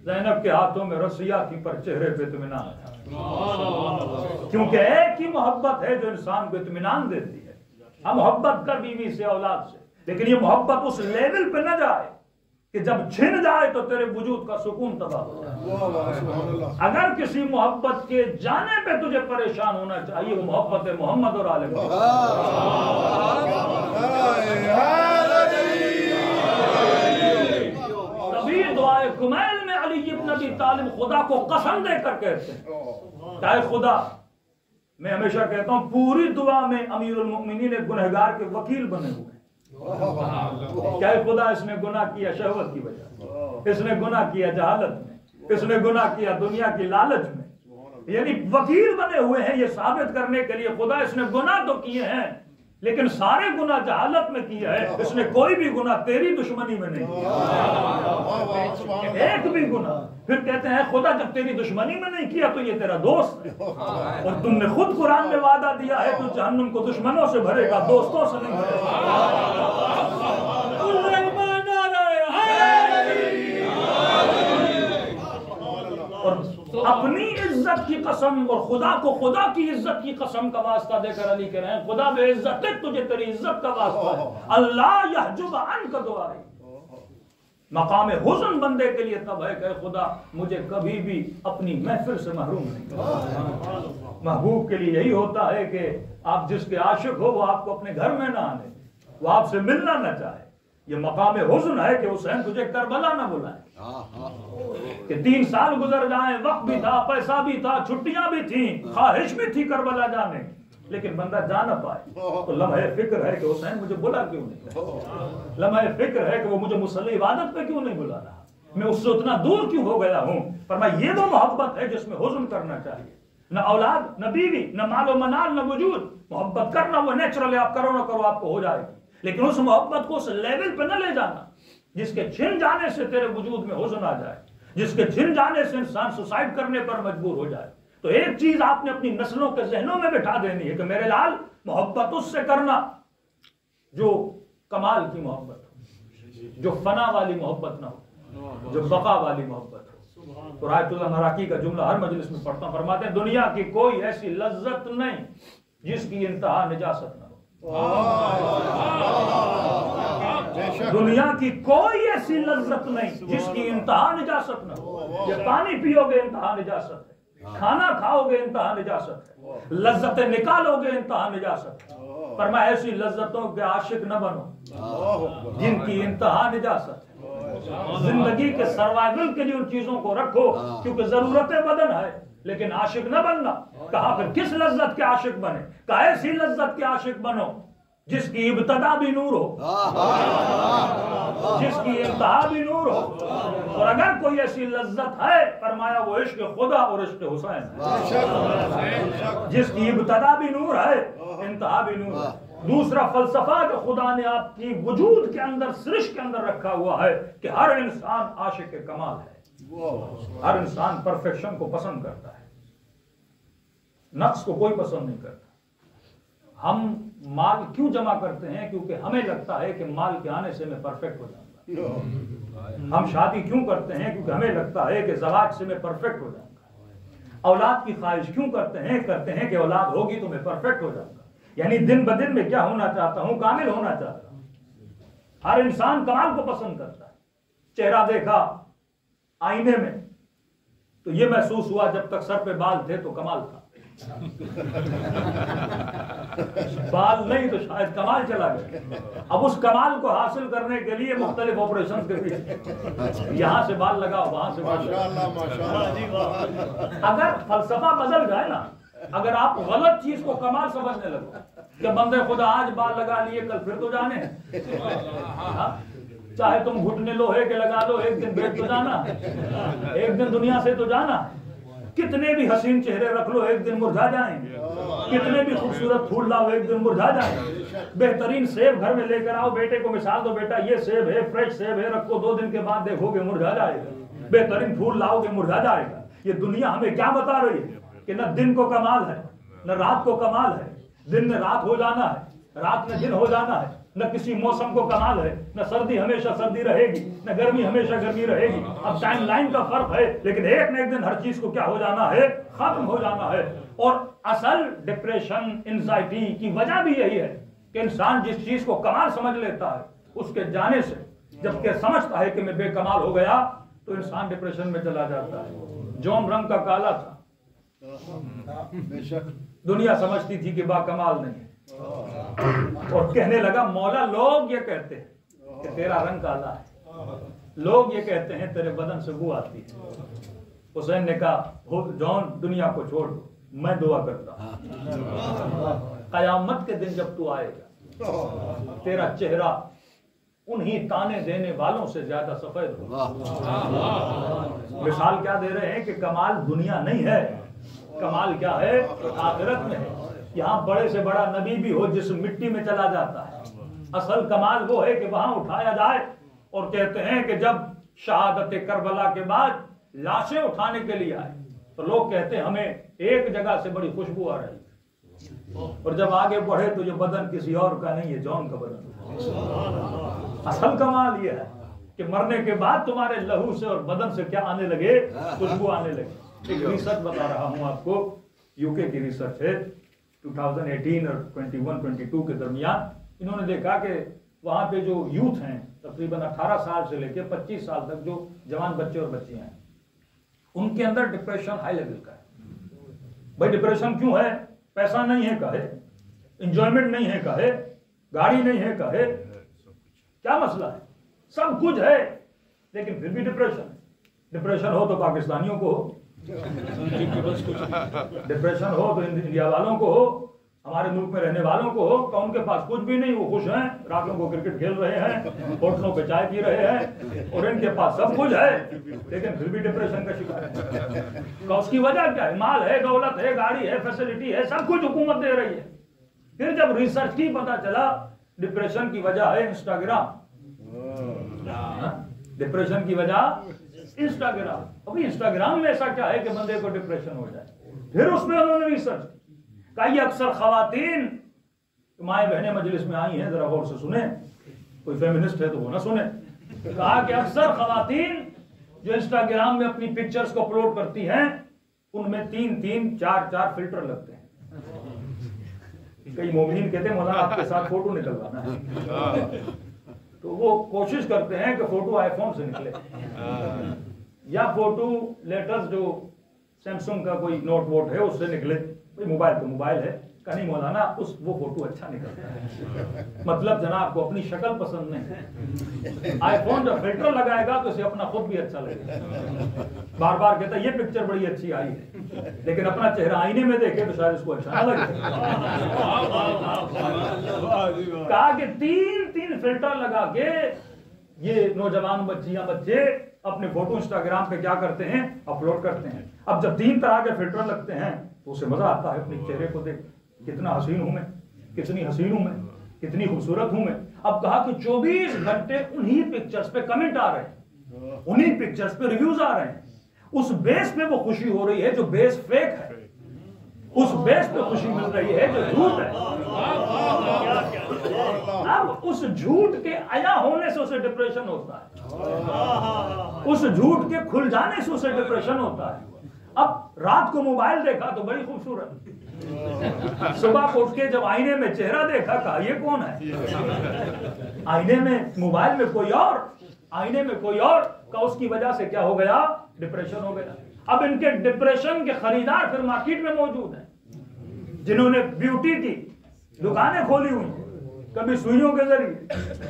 زینب کے ہاتھوں میں رسیاں تھی پر چہرے پہ اطمینان تھا، کیونکہ ایک ہی محبت ہے جو انسان کو اطمینان دیتی ہے۔ ہم محبت کر بیوی سے، اولاد سے، لیکن یہ محبت اس لیول پہ نہ جائے کہ جب چھن جائے تو تیرے وجود کا سکون تباہ ہو جائے۔ اگر کسی محبت کے جانے پہ تجھے پریشان ہونا چاہیے وہ محبت محمد اور آل محمد۔ تبھی دعائے کمیل میں علی ابن ابی طالب خدا کو قسم دے کر کہتے ہیں کہ اے خدا، میں ہمیشہ کہتا ہوں پوری دعا میں امیر المؤمنین ایک گنہگار کے وکیل بنے ہوئے ہیں۔ کیا خدا اس نے گناہ کیا شہوت کی وجہ، اس نے گناہ کیا جہالت میں، اس نے گناہ کیا دنیا کی لالچ میں، یعنی وکیل بنے ہوئے ہیں یہ ثابت کرنے کے لیے خدا اس نے گناہ تو کیے ہیں لیکن سارے گناہ جہالت میں کیا ہے، اس نے کوئی بھی گناہ تیری دشمنی میں نہیں کیا، ایک بھی گناہ۔ پھر کہتے ہیں خدا جب تیری دشمنی میں نہیں کیا تو یہ تیرا دوست ہے، اور تم نے خود قرآن میں وعدہ دیا ہے تو جہنم کو دشمنوں سے بھرے گا، دوستوں سے نہیں بھرے گا۔ اور اپنی عزت کی قسم اور خدا کو خدا کی عزت کی قسم کا واسطہ دے کر علی کہہ رہے ہیں خدا بے عزت ہے، تجھے تیری عزت کا واسطہ ہے، اللہ یحجب عنک دعائی۔ مقام حزن بندے کے لیے تب ہے کہ خدا مجھے کبھی بھی اپنی محفل سے محروم نہیں کر۔ محبوب کے لیے یہی ہوتا ہے کہ آپ جس کے عاشق ہو وہ آپ کو اپنے گھر میں نہ آنے، وہ آپ سے ملنا نہ چاہے۔ یہ مقام حزن ہے کہ حسین تجھے کربلا نہ بلائے، کہ 3 سال گزر جائیں، وقت بھی تھا، پیسہ بھی تھا، چھٹیاں بھی تھیں، خواہش بھی تھی کربلا جانے کی، لیکن بندہ جا نہ پائے تو لمحے فکر ہے کہ حسین مجھے بلا کیوں نہیں، لمحے فکر ہے کہ وہ مجھے مصلی عبادت پہ کیوں نہیں بلا رہا، میں اس سے اتنا دور کیوں ہو گیا ہوں۔ فرمایا یہ وہ محبت ہے جس میں حزن کرنا چاہیے، نہ اولاد نہ بیوی نہ مال و منال نہ وجود، محبت کرنا وہ نیچرل ہے، آپ کرو نہ کرو آپ کو ہو جائے گی، لیکن اس محبت کو اس لیول پہ نہ لے جانا جس کے چھن جانے سے تیرے وجود میں حزن آ جائے، جس کے چھن جانے سے انسان سوسائڈ کرنے پر مجبور ہو جائے۔ تو ایک چیز آپ نے اپنی نسلوں کے ذہنوں میں بٹھا دینی ہے کہ میرے لال محبت اس سے کرنا جو کمال کی محبت ہو، جو فنا والی محبت نہ ہو، جو بقا والی محبت ہو۔ تو رایت اللہ مراکی کا جملہ ہر مجلس میں پڑھتا ہوں، فرماتے ہیں دنیا کی کوئی ایسی لذت نہیں جس کی انتہا نجاست نہ ہو، دنیا کی کوئی ایسی لذت نہیں جس کی انتہا نجاست نہ ہو۔ یہ پانی پیو گے انتہا نجاست ہے، کھانا کھاؤ گے انتہا نجاست ہے، لذتیں نکالو گے انتہا نجاست ہے۔ فرمایا ایسی لذتوں کے عاشق نہ بنو جن کی انتہا نجاست ہے۔ زندگی کے سروائیول کے لیے ان چیزوں کو رکھو کیونکہ ضرورت بدن ہے، لیکن عاشق نہ بننا. کہا پھر کس لذت کے عاشق بنے؟ کہا ایسی لذت کے عاشق بنو جس کی ابتدا بھی نور ہو، جس کی انتہا بھی نور ہو. اور اگر کوئی ایسی لذت ہے فرمایا وہ عشق خدا اور عشق حسین ہے، جس کی ابتدا بھی نور ہے انتہا بھی نور ہے. دوسرا فلسفہ جو خدا نے آپ کی وجود کے اندر سرشت کے اندر رکھا ہوا ہے کہ ہر انسان عاشق کمال ہے، ہر انسان پرفیکشن کو پسند کرتا ہے، نقص کو کوئی پسند نہیں کرتا. ہم مال کیوں جمع کرتے ہیں؟ کیونکہ ہمیں لگتا ہے کہ مال کے آنے سے میں پرفیکٹ ہو جاؤں گا. ہم شادی کیوں کرتے ہیں؟ کیونکہ ہمیں لگتا ہے کہ زواج سے میں پرفیکٹ ہو جاؤں گا. اولاد کی خواہش کیوں کرتے ہیں؟ کرتے ہیں کہ اولاد ہوگی تو میں پرفیکٹ ہو جاؤں گا. یعنی دن بدن میں کیا ہونا چاہتا ہوں؟ کامل ہونا چاہتا ہوں. ہر انسان کمال کو پسند کرتا ہے. چہرہ دیکھا آئینے میں تو یہ محسوس ہوا جب تک سر پہ بال تھے تو کمال تھا، بال نہیں تو شاید کمال چلا گیا. اب اس کمال کو حاصل کرنے کے لیے مختلف آپریشن کے پیچھے یہاں سے بال لگاؤ وہاں سے بال لگاؤ. اگر فلسفہ بدل جائے نا، اگر آپ غلط چیز کو کمال سمجھنے لگو کہ بندے خدا آج بال لگا لیے کل پھر تو جانے چاہے تم گھٹنے لوہے کے لگا دو ایک دن بیٹھ تو جانا، ایک دن دنیا سے تو جانا. کتنے بھی حسین چہرے رکھ لو ایک دن مرجھا جائیں گے، کتنے بھی خوبصورت پھول لاؤ ایک دن مرجھا جائیں گے. بہترین سیب گھر میں لے کر آؤ، بیٹے کو مثال دو بیٹا یہ سیب ہے فریش سیب ہے، رکھو 2 دن کے بعد دیکھو گے مرجھا جائے گا. بہترین پھول لاؤ گے مرجھا جائے گا. یہ دنیا ہمیں کیا بتا رہی ہے کہ نہ دن کو کمال ہے نہ رات کو کمال ہے. دن میں رات ہو جانا ہے، رات میں دن ہو جانا ہے. نہ کسی موسم کو کمال ہے، نہ سردی ہمیشہ سردی رہے گی، نہ گرمی ہمیشہ گرمی رہے گی. اب ٹائم لائن کا فرق ہے، لیکن ایک نہ ایک دن ہر چیز کو کیا ہو جانا ہے؟ ختم ہو جانا ہے. اور اصل ڈپریشن انزائٹی کی وجہ بھی یہی ہے کہ انسان جس چیز کو کمال سمجھ لیتا ہے اس کے جانے سے جب کہ سمجھتا ہے کہ میں بے کمال ہو گیا تو انسان ڈپریشن میں چلا جاتا ہے. جون رنگ کا کالا تھا، دنیا سمجھتی تھی کہ با کمال نہیں ہے، اور کہنے لگا مولا لوگ یہ کہتے ہیں کہ تیرا رنگ کالا ہے، لوگ یہ کہتے ہیں تیرے بدن سے بو آتی ہے. حسین نے کہا جون دنیا کو چھوڑ دو، میں دعا کرتا ہوں قیامت کے دن جب تو آئے گا تیرا چہرہ انہی تانے دینے والوں سے زیادہ سفید ہوگا. مثال کیا دے رہے ہیں کہ کمال دنیا نہیں ہے، کمال کیا ہے؟ آخرت میں ہے. یہاں بڑے سے بڑا نبی بھی ہو جس مٹی میں چلا جاتا ہے، اصل کمال وہ ہے کہ وہاں اٹھایا جائے. اور کہتے ہیں کہ جب شہادت کربلا کے بعد لاشیں اٹھانے کے لیے آئے تو لوگ کہتے ہیں ہمیں ایک جگہ سے بڑی خوشبو آ رہی ہے، اور جب آگے بڑھے تو یہ بدن کسی اور کا نہیں ہے، جون کا بدن. اصل کمال یہ ہے کہ مرنے کے بعد تمہارے لہو سے اور بدن سے کیا آنے لگے؟ خوشبو آنے لگے. ایک ریسرچ بتا رہا ہوں آپ کو، یو کے کی ریسرچ ہے. 2018 اور 21-22 کے درمیان انہوں نے دیکھا کہ وہاں پہ جو یوتھ ہیں تقریباً 18 سال سے لے کے 25 سال تک جو جوان بچے اور بچیاں ہیں ان کے اندر ڈپریشن ہائی لیول کا ہے. بھائی ڈپریشن کیوں ہے؟ پیسہ نہیں ہے کہے، انجوائمنٹ نہیں ہے کہے، گاڑی نہیں ہے کہے، کیا مسئلہ ہے؟ سب کچھ ہے لیکن پھر بھی ڈپریشن. ڈپریشن ہو تو پاکستانیوں کو ہو، ڈپریشن ہو تو انڈیا والوں کو ہو، ہمارے ملک میں رہنے والوں کو ہو. تو ان کے پاس کچھ بھی نہیں، وہ خوش ہیں، راتوں کو کرکٹ کھیل رہے ہیں، ہوٹلوں پہ چائے پی رہے ہیں، اور ان کے پاس سب کچھ ہے لیکن پھر بھی ڈپریشن کا شکار ہے. اس کی وجہ کیا ہے؟ مال ہے، دولت ہے، گاڑی ہے، فیسلٹی ہے، سب کچھ حکومت دے رہی ہے. پھر جب ریسرچ کی پتا چلا ڈپریشن کی وجہ ہے انسٹاگرام. ڈپریشن کی وجہ انسٹاگرام. ابھی انسٹاگرام میں ایسا کیا ہے کہ بندے کو ڈپریشن ہو جائے؟ پھر اس میں انہوں نے ریسرچ کہا یہ اکثر خواتین، مائیں بہنیں مجلس میں آئی ہیں ذرا غور سے سنیں، کوئی فیمنسٹ ہے تو وہ نہ سنیں. کہا کہ اکثر خواتین جو انسٹاگرام میں اپنی پکچرز کو اپلوڈ کرتی ہیں ان میں 3-3 4-4 فلٹر لگتے ہیں. کئی مومنین کہتے ہیں مولانا آپ کے ساتھ فوٹو نکلوانا ہے تو وہ کوشش کرتے ہیں کہ فوٹو آئی فون سے نکلے یا فوٹو لیٹرز جو سیمسنگ کا کوئی نوٹ ووٹ ہے اس سے نکلے. موبائل تو موبائل ہے، نہیں مولانا وہ فوٹو اچھا نکلتا ہے، مطلب جناب کو اپنی شکل پسند نہیں، آئی فون جب فلٹر لگائے گا تو اسے اپنا خود بھی اچھا لگے گا، بار بار کہتا ہے یہ پکچر بڑی اچھی آئی ہے، لیکن اپنا چہرہ آئینے میں دیکھے تو شاید اس کو اچھا نہ لگے۔ کہا کہ تین فلٹر لگا کے یہ نوجوان بچیاں بچے اپنے فوٹو انسٹاگرام پہ کیا کرتے ہیں، اپلوڈ کرتے ہیں۔ اب جب 3 طرح کے فلٹر لگتے ہیں تو اسے مزہ آتا ہے اپنے چہرے کو دیکھ، کتنا حسین ہوں میں، کتنی حسین ہوں میں، کتنی خوبصورت ہوں میں۔ اب کہا کہ 24 گھنٹے انہی پکچرز پہ کمنٹ آ رہے ہیں، انہی پکچرز پہ ریویوز آ رہے ہیں، اس بیس پہ وہ خوشی ہو رہی ہے جو بیس فیک ہے، اس بیس پہ خوشی مل رہی ہے جو جھوٹ ہے۔ اب اس جھوٹ کے عیا ہونے سے اسے ڈپریشن ہوتا ہے، اس جھوٹ کے کھل جانے سے اسے ڈپریشن ہوتا ہے۔ اب رات کو موبائل دیکھا تو بڑی خوبصورت، صبح کو اٹھ کے جب آئینے میں چہرہ دیکھا کہا یہ کون ہے، آئینے میں موبائل میں کوئی اور، آئینے میں کوئی اور، کہ اس کی وجہ سے کیا ہو گیا، ڈپریشن ہو گیا۔ اب ان کے ڈپریشن کے خریدار پھر مارکیٹ میں موجود ہیں، جنہوں نے بیوٹی کی دکانیں کھولی ہوئی ہیں، کبھی سوئیوں کے ذریعے،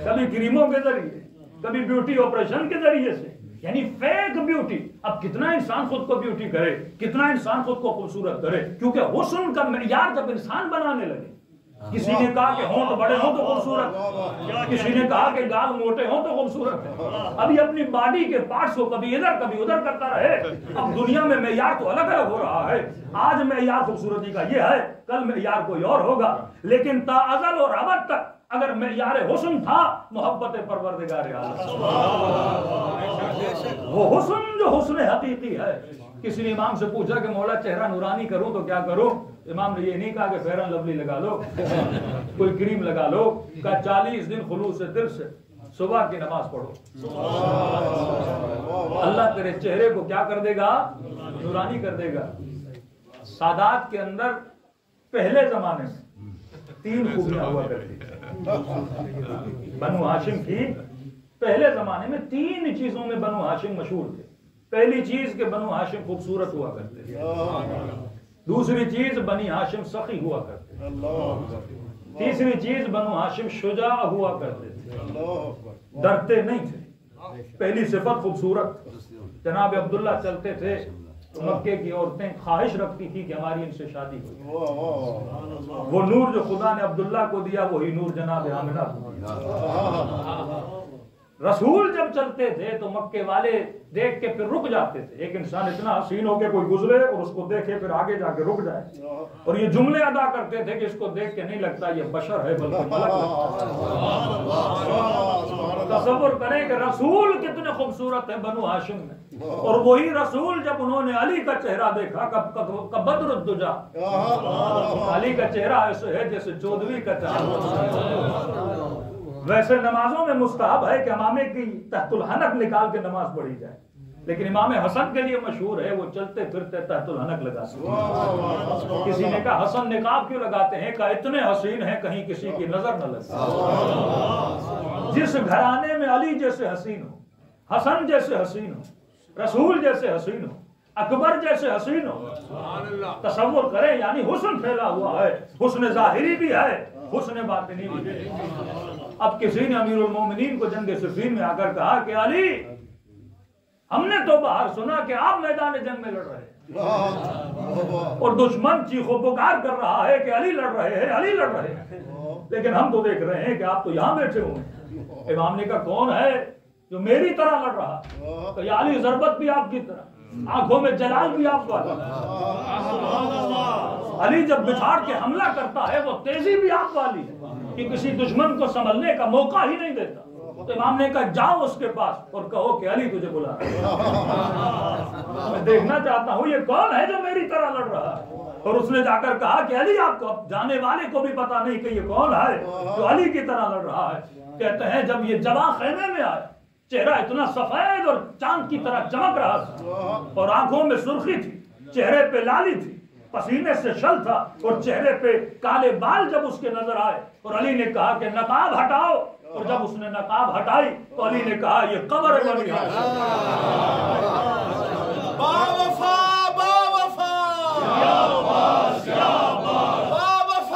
کبھی کریموں کے ذریعے، کبھی بیوٹی آپریشن کے ذریعے سے، یعنی فیک بیوٹی۔ اب کتنا انسان خود کو بیوٹی کرے، کتنا انسان خود کو خوبصورت کرے، کیونکہ حسن کا معیار جب انسان بنانے لگے، کسی نے کہا کہ ہونٹ بڑے ہوں تو خوبصورت، کسی نے کہا کہ گال موٹے ہوں تو خوبصورت ہے، ابھی اپنی باڈی کے پارٹس کو کبھی ادھر کبھی ادھر کرتا رہے۔ اب دنیا میں معیار تو الگ الگ ہو رہا ہے، آج معیار خوبصورتی کا یہ ہے، کل معیار کوئی اور ہوگا، لیکن تا ازل اور ابد تک اگر معیار حسن تھا محبت پروردگار عالم، وہ حسن جو حسن حقیقی ہے۔ کسی نے امام سے پوچھا کہ مولا چہرہ نورانی کروں تو کیا کروں؟ امام نے یہ نہیں کہا کہ فیئر اینڈ لولی لگا لو، کوئی کریم لگا لو، کہا 40 دن خلوص دل سے صبح کی نماز پڑھو، اللہ تیرے چہرے کو کیا کر دے گا، نورانی کر دے گا۔ سادات کے اندر پہلے زمانے میں 3 خوبیاں ہوا کرتی، بنو ہاشم کی پہلے زمانے میں 3 چیزوں میں بنو ہاشم مشہور تھے۔ پہلی چیز کہ بنو ہاشم خوبصورت ہوا کرتے تھے، دوسری چیز بنی ہاشم سخی ہوا کرتے تھے، تیسری چیز بنو ہاشم شجاع ہوا کرتے تھے، ڈرتے نہیں تھے۔ پہلی صفت خوبصورت، جناب عبداللہ چلتے تھے تو مکے کی عورتیں خواہش رکھتی تھی کہ ہماری ان سے شادی ہو، وہ نور جو خدا نے عبداللہ کو دیا وہی نور جناب آمنہ کو دیا۔ رسول جب چلتے تھے تو مکے والے دیکھ کے پھر رک جاتے تھے، ایک انسان اتنا حسین ہو کے کوئی گزرے اور اس کو دیکھے پھر آگے جا کے رک جائے، اور یہ جملے ادا کرتے تھے کہ اس کو دیکھ کے نہیں لگتا یہ بشر ہے بلکہ ملک ہے۔ تصور کریں کہ رسول کتنے خوبصورت ہیں بنو ہاشم میں، اور وہی رسول جب انہوں نے علی کا چہرہ دیکھا کا بدر الدجا، علی کا چہرہ ایسے ہے جیسے 14ویں کا چاند۔ ویسے نمازوں میں مستحب ہے کہ امامے کی تحت الحنک نکال کے نماز پڑھی جائے، لیکن امام حسن کے لیے مشہور ہے وہ چلتے پھرتے تحت الحنک لگاتے ہیں۔ کسی نے کہا حسن نقاب کیوں لگاتے ہیں؟ کہا اتنے حسین ہیں کہیں کسی کی نظر نہ لگے۔ جس گھرانے میں علی جیسے حسین ہو، حسن جیسے حسین ہو، رسول جیسے حسین ہو، اکبر جیسے حسین ہو، تصور کریں یعنی حسن پھیلا ہوا ہے، حسن ظاہری بھی ہے، حسن باطنی بھی ہے۔ اب کسی نے امیر المومنین کو جنگ صفین میں آ کر کہا کہ علی ہم نے تو باہر سنا کہ آپ میدان جنگ میں لڑ رہے ہیں اور دشمن چیخ و پکار کر رہا ہے کہ علی لڑ رہے ہیں، علی لڑ رہے ہیں، لیکن ہم تو دیکھ رہے ہیں کہ آپ تو یہاں بیٹھے ہوئے ہیں۔ امام نے کہا کون ہے جو میری طرح لڑ رہا؟ تو یا علی ضربت بھی آپ کی طرح، آنکھوں میں جلال بھی آپ والا، علی جب بچھاڑ کے حملہ کرتا ہے وہ تیزی بھی آپ والی ہے کہ کسی دشمن کو سنبھلنے کا موقع ہی نہیں دیتا۔ تو امام نے کہا جاؤ اس کے پاس اور کہو کہ علی تجھے بلا رہا ہے، میں دیکھنا چاہتا ہوں یہ کون ہے جو میری طرح لڑ رہا ہے۔ اور اس نے جا کر کہا کہ علی آپ کو جانے والے کو بھی پتا نہیں کہ یہ کون ہے جو علی کی طرح لڑ رہا ہے۔ کہتے ہیں جب یہ جوان خیمے میں آیا چہرہ اتنا سفید اور چاند کی طرح چمک رہا تھا اور آنکھوں میں سرخی تھی، چہرے پہ لالی تھی، پسینے سے شل تھا اور چہرے پہ کالے بال جب اس کے نظر آئے اور علی نے کہا کہ نقاب ہٹاؤ، اور جب اس نے نقاب ہٹائی تو علی نے کہا یہ قبر ہے بنی ہاشم۔ با وفا با وفا یا عباس یا عباس با وفا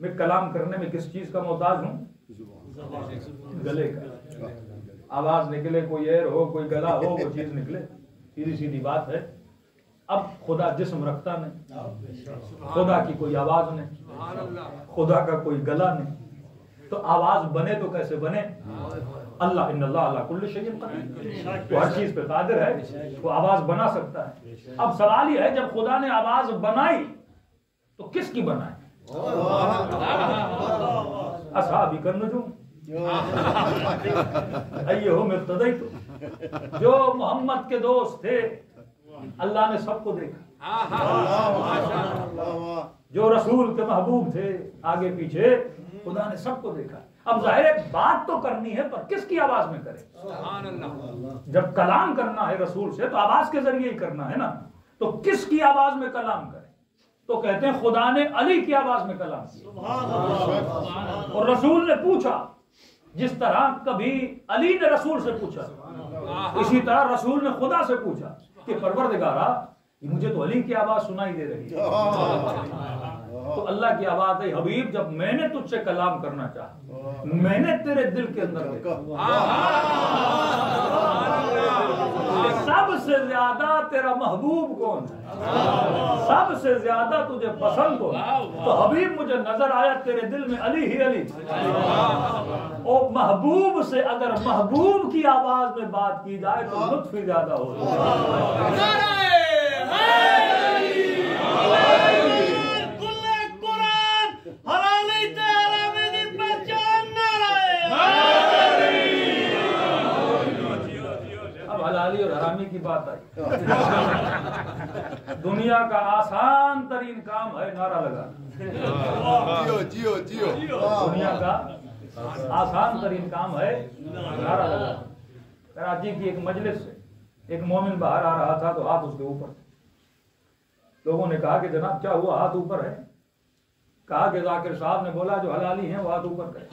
میں کلام کرنے میں کس چیز کا محتاج ہوں؟ گلے کا. آواز نکلے، کوئی ایر ہو، کوئی گلا ہو، وہ چیز نکلے، سیدھی سیدھی بات ہے. اب خدا جسم رکھتا نہیں، خدا کی کوئی آواز نہیں، خدا کا کوئی گلا نہیں، تو آواز بنے تو کیسے بنے؟ اللہ ان اللہ علی کل شیء قدیر، وہ ہر چیز پہ قادر ہے، وہ آواز بنا سکتا ہے. اب سوال یہ ہے جب خدا نے آواز بنائی تو کس کی بنائی؟ اصحابی النجوم ایہم ارتضیت، جو محمد کے دوست تھے اللہ نے سب کو دیکھا، جو رسول کے محبوب تھے آگے پیچھے خدا نے سب کو دیکھا. اب ظاہر ہے بات تو کرنی ہے پر کس کی آواز میں کرے؟ جب کلام کرنا ہے رسول سے تو آواز کے ذریعے ہی کرنا ہے نا، تو کس کی آواز میں کلام کرے؟ تو کہتے ہیں خدا نے علی کی آواز میں کلام کیا. اور رسول نے پوچھا، جس طرح کبھی علی نے رسول سے پوچھا، اسی طرح رسول نے خدا سے پوچھا کہ پروردگارا مجھے تو علی کی آواز سنائی دے رہی ہے. تو اللہ کی آواز ہے حبیب جب میں نے تجھ سے کلام کرنا چاہا، میں نے تیرے دل کے اندر دیکھا سب سے زیادہ تیرا محبوب کون ہے، سب سے زیادہ تجھے پسند کون ہے، تو حبیب مجھے نظر آیا تیرے دل میں علی ہی علی. اور محبوب سے اگر محبوب کی آواز میں بات کی جائے تو لطف ہی زیادہ ہو. حلالی اور حرامی کی بات آئی. دنیا کا آسان ترین کام ہے نعرہ لگانا. دنیا کا آسان ترین کام ہے نعرہ لگانا. کراچی کی ایک مجلس سے ایک مومن باہر آ رہا تھا تو ہاتھ اس کے اوپر. لوگوں نے کہا کہ جناب کیا ہوا، ہاتھ اوپر ہے؟ کہا کہ ذاکر صاحب نے بولا جو حلالی ہیں وہ ہاتھ اوپر کریں.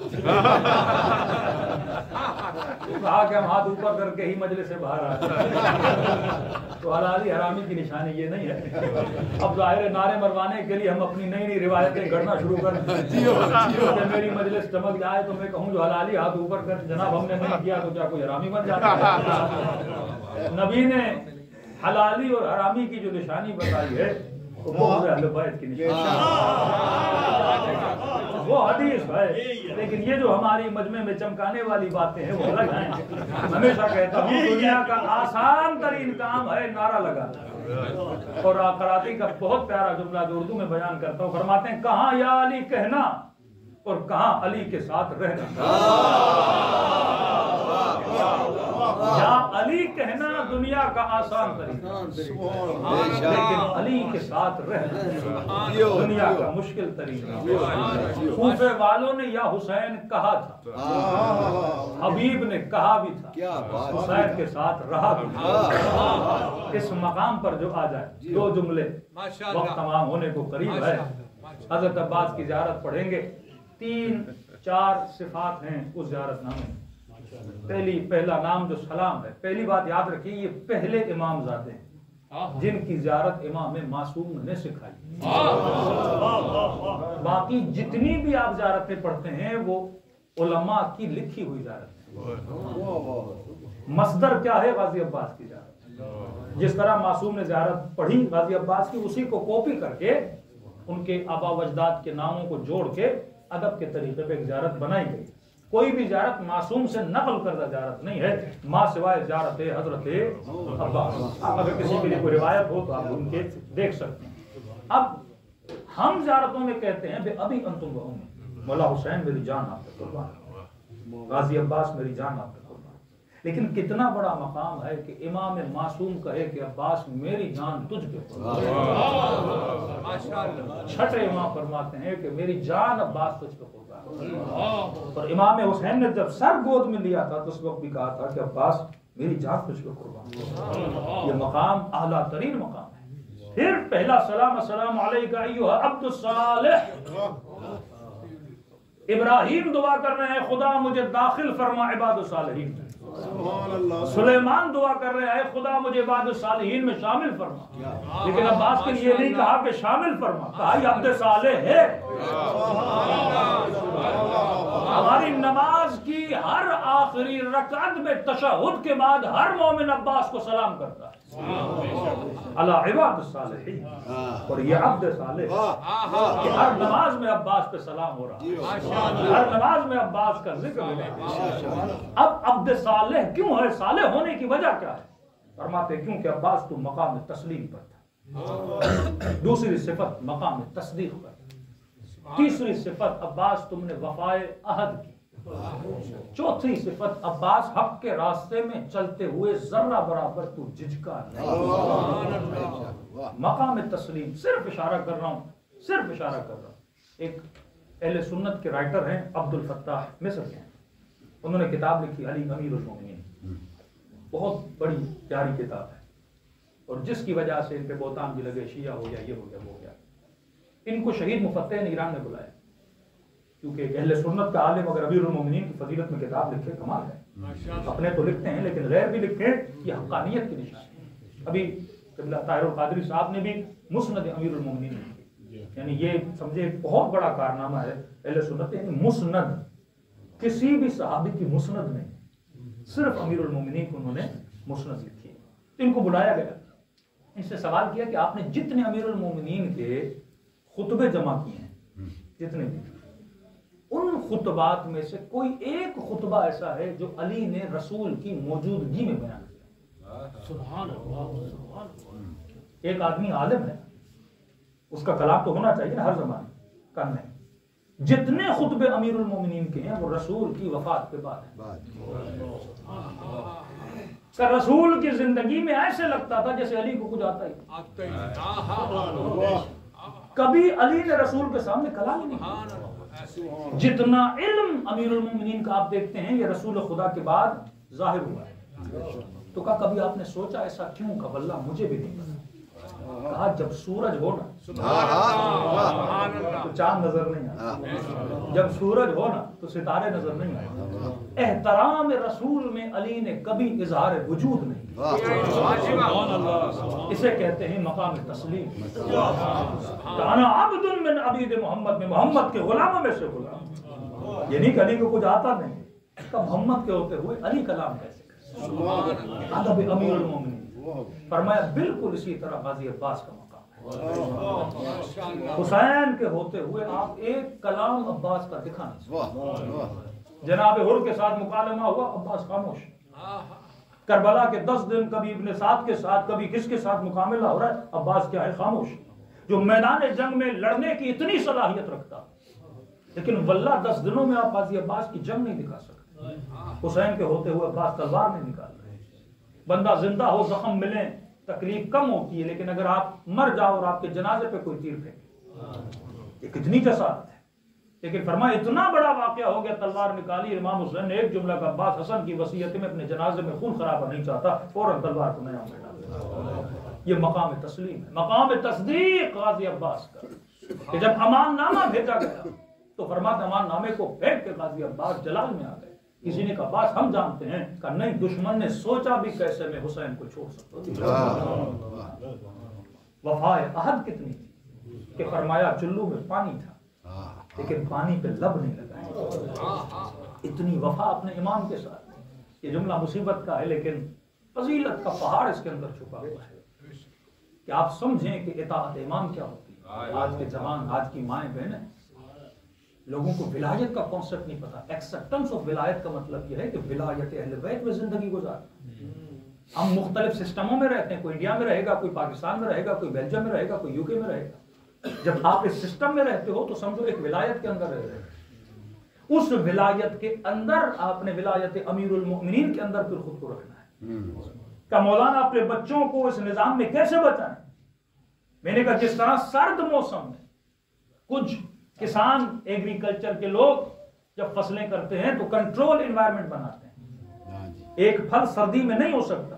کہا کہ ہم ہاتھ اوپر کر کے ہی مجلس سے باہر آتے ہیں. تو حلالی حرامی کی نشانی یہ نہیں ہے. اب ظاہر نعرے مروانے کے لیے ہم اپنی نئی نئی روایتیں گھڑنا شروع کر دیں. میری مجلس چمک جائے تو میں کہوں جو حلالی ہاتھ اوپر کر، جناب ہم نے نہیں کیا تو کیا کوئی حرامی بن جاتا ہے؟ نبی نے حلالی اور حرامی کی جو نشانی بتائی ہے وہ اہل بیت کی نشانی، وہ حدیث ہے. لیکن یہ جو ہماری مجمع میں چمکانے والی باتیں ہیں وہ الگ ہیں. ہمیشہ کہتا ہوں دنیا کا آسان ترین کام ہے نعرہ لگانا. اور قراطی کا بہت پیارا جملہ جو اردو میں بیان کرتا ہوں، فرماتے ہیں کہاں یا علی کہنا اور کہاں علی کے ساتھ رہنا. یا علی کہنا دنیا کا آسان طریقہ، لیکن علی کے ساتھ رہنا دنیا کا مشکل طریقہ. کوفے والوں نے یا حسین کہا تھا، حبیب نے کہا بھی تھا، حسین کے ساتھ رہا بھی تھا. اس مقام پر جو آ جائے، دو جملے وقت تمام ہونے کو قریب ہے. حضرت عباس کی زیارت پڑھیں گے. 3-4 صفات ہیں اس زیارت نامے. پہلا نام جو سلام ہے. پہلی بات یاد رکھیے یہ پہلے امام زادے ہیں جن کی زیارت امام معصوم نے سکھائی. باقی جتنی بھی آپ زیارتیں پڑھتے ہیں وہ علماء کی لکھی ہوئی زیارت ہے. مصدر کیا ہے؟ غازی عباس کی زیارت. جس طرح معصوم نے زیارت پڑھی غازی عباس کی، اسی کو کاپی کر کے ان کے آبا و اجداد کے ناموں کو جوڑ کے ادب کے طریقے پہ ایک زیارت بنائی گئی. کوئی بھی زیارت معصوم سے نقل کردہ زیارت نہیں ہے، ماں سوائے زیارت حضرت عباس. اگر کسی کے لیے کوئی روایت ہو تو آپ ان کے دیکھ سکتے ہیں. اب ہم زیارتوں میں کہتے ہیں بے ابھی انتم و امی، مولا حسین میری جان آپ پہ قربان، غازی عباس میری جان آپ پہ قربان. لیکن کتنا بڑا مقام ہے کہ امام معصوم کہے کہ عباس میری جان تجھ پہ قربان. چھٹے امام فرماتے ہیں کہ میری جان عباس تجھ پہ قربان. اور امام حسین نے جب سر گود میں لیا تھا تو اس وقت بھی کہا تھا کہ عباس میری جان تجھ پہ قربان. یہ مقام اعلیٰ ترین مقام ہے. پھر پہلا سلام السلام علیکہ ایھا عبد الصالح. ابراہیم دعا کر رہے ہیں خدا مجھے داخل فرما عباد الصالحین، سلیمان دعا کر رہے ہیں خدا مجھے عباد الصالحین میں شامل فرما، لیکن عباس کے لیے نہیں کہا کہ شامل فرما، کہا یہ عبد صالح ہے۔ ہماری نماز کی ہر آخری رکعت میں تشہد کے بعد ہر مومن عباس کو سلام کرتا ہے، اللہ عباد الصالحین، اور یہ عبد صالح کہ ہر نماز میں عباس پہ سلام ہو رہا ہے، ہر نماز میں عباس کا ذکر ہو رہا ہے۔ اب عبد صالح کیوں ہے؟ صالح ہونے کی وجہ کیا ہے؟ فرماتے کیونکہ عباس تو مقام تسلیم پر تھا، دوسری صفت مقام تصدیق پر، تیسری صفت عباس تم نے وفائے عہد کی، چوتھی صفت عباس حق کے راستے میں چلتے ہوئے ذرہ برابر تو جھجکا نہیں۔ مقام تسلیم، صرف اشارہ کر رہا ہوں، صرف اشارہ کر رہا ہوں۔ ایک اہل سنت کے رائٹر ہیں عبد الفتاح مصر کے ہیں، انہوں نے کتاب لکھی علی امیر المومنین، بہت بڑی پیاری کتاب ہے، اور جس کی وجہ سے ان پہ بہتان بھی لگے، شیعہ ہو گیا، یہ ہو گیا، وہ ہو گیا۔ ان کو شہید مفتح نے ایران نے بلایا، کیونکہ ایک اہل سنت کا عالم اگر امیر المومنین کی فضیلت میں کتاب لکھے کمال ہے، اپنے تو لکھتے ہیں لیکن غیر بھی لکھے، یہ حقانیت کی نشانی ہے۔ ابھی قبلہ طاہر القادری صاحب نے بھی مسند امیر المومنین لکھی، یعنی یہ سمجھے بہت بڑا کارنامہ ہے اہل سنت، یعنی مسند، کسی بھی صحابی کی مسند نہیں، صرف امیر المومنین کو انہوں نے مسند لکھی۔ ان کو بلایا گیا، ان سے سوال کیا کہ آپ نے جتنے امیر المومنین کے خطبے جمع کیے ہیں، جتنے بھی، ان خطبات میں سے کوئی ایک خطبہ ایسا ہے جو علی نے رسول کی موجودگی میں بیان کیا؟ سبحان اللہ۔ ایک آدمی عالم ہے، اس کا کلام تو ہونا چاہیے نا ہر زمانے کا، نہیں، جتنے خطبے امیر المومنین کے ہیں وہ رسول کی وفات کے بعد ہیں۔ کہ رسول کی زندگی میں ایسے لگتا تھا جیسے علی کو کچھ آتا ہی، کبھی علی نے رسول کے سامنے کلام ہی نہیں۔ جتنا علم امیر المومنین کا آپ دیکھتے ہیں یہ رسول خدا کے بعد ظاہر ہوا ہے، تو کہا کبھی آپ نے سوچا ایسا کیوں؟ کہا واللہ مجھے بھی نہیں پتا۔ کہا جب سورج ہو نا تو چاند نظر نہیں آتا، جب سورج ہو نا تو ستارے نظر نہیں آتے۔ احترام رسول میں علی نے کبھی اظہار وجود نہیں، اسے کہتے ہیں مقام تسلیم۔ انا عبد من عبید محمد، میں محمد کے غلاموں میں سے غلام، یعنی کہ علی کو کچھ آتا نہیں، کہ محمد کے ہوتے ہوئے علی کلام کیسے کرے؟ ادب امیر المومنین۔ فرمایا بالکل اسی طرح غازی عباس کا مقام ہے، حسین کے ہوتے ہوئے آپ ایک کلام عباس کا دکھا نہیں سکتے۔ جناب حر کے ساتھ مکالمہ ہوا، عباس خاموش۔ کربلا کے 10 دن کبھی ابن سعد کے ساتھ، کبھی کس کے ساتھ مکالمہ ہو رہا ہے، عباس کیا ہے؟ خاموش۔ جو میدان جنگ میں لڑنے کی اتنی صلاحیت رکھتا، لیکن واللہ 10 دنوں میں آپ غازی عباس کی جنگ نہیں دکھا سکتے۔ حسین کے ہوتے ہوئے عباس تلوار نہیں نکال رہے۔ بندہ زندہ ہو، زخم ملیں، تکلیف کم ہوتی ہے، لیکن اگر آپ مر جاؤ اور آپ کے جنازے پہ کوئی تیر پھینکے، یہ کتنی جسارت ہے۔ لیکن فرمایا اتنا بڑا واقعہ ہو گیا، تلوار نکالی، امام حسین نے ایک جملہ کا، عباس حسن کی وصیت میں اپنے جنازے میں خون خرابہ نہیں چاہتا، فوراً تلوار کو نیا میں ڈالا۔ یہ مقام تسلیم ہے، مقام تصدیق غازی عباس کا، کہ جب امان نامہ بھیجا گیا تو فرمایا امان نامے کو پھینک کے غازی عباس جلال میں آ گئے۔ کسی نے کہا عباس ہم جانتے ہیں، کہ نہیں، دشمن نے سوچا بھی کیسے میں حسین کو چھوڑ سکتا۔ وفائے عہد کتنی تھی کہ فرمایا چلو میں پانی تھا لیکن پانی پہ لب نہیں لگا، اتنی وفا اپنے امام کے ساتھ۔ یہ جملہ مصیبت کا ہے لیکن فضیلت کا پہاڑ اس کے اندر چھپا ہوا ہے، کہ آپ سمجھیں کہ اطاعت امام کیا ہوتی ہے۔ آج کے جوان، آج کی مائیں بہنیں، لوگوں کو ولایت کا کانسیپٹ نہیں پتا۔ ایکسپٹنس آف ولایت کا مطلب یہ ہے کہ ولایت اہل بیت میں زندگی گزارنا۔ ہم مختلف سسٹموں میں رہتے ہیں، کوئی انڈیا میں رہے گا، کوئی پاکستان میں رہے گا، کوئی بیلجیم میں رہے گا، کوئی UK میں رہے گا۔ جب آپ اس سسٹم میں رہتے ہو تو سمجھو ایک ولایت کے اندر رہ رہے ہیں، اس ولایت کے اندر آپ نے ولایت امیر المؤمنین کے اندر پھر خود کو رکھنا ہے۔ کہ مولانا اپنے بچوں کو اس نظام میں کیسے بچائیں؟ میں نے کہا جس طرح سرد موسم میں کچھ کسان، ایگریکلچر کے لوگ جب فصلیں کرتے ہیں تو کنٹرول انوائرمنٹ بناتے ہیں، ایک پھل سردی میں نہیں ہو سکتا،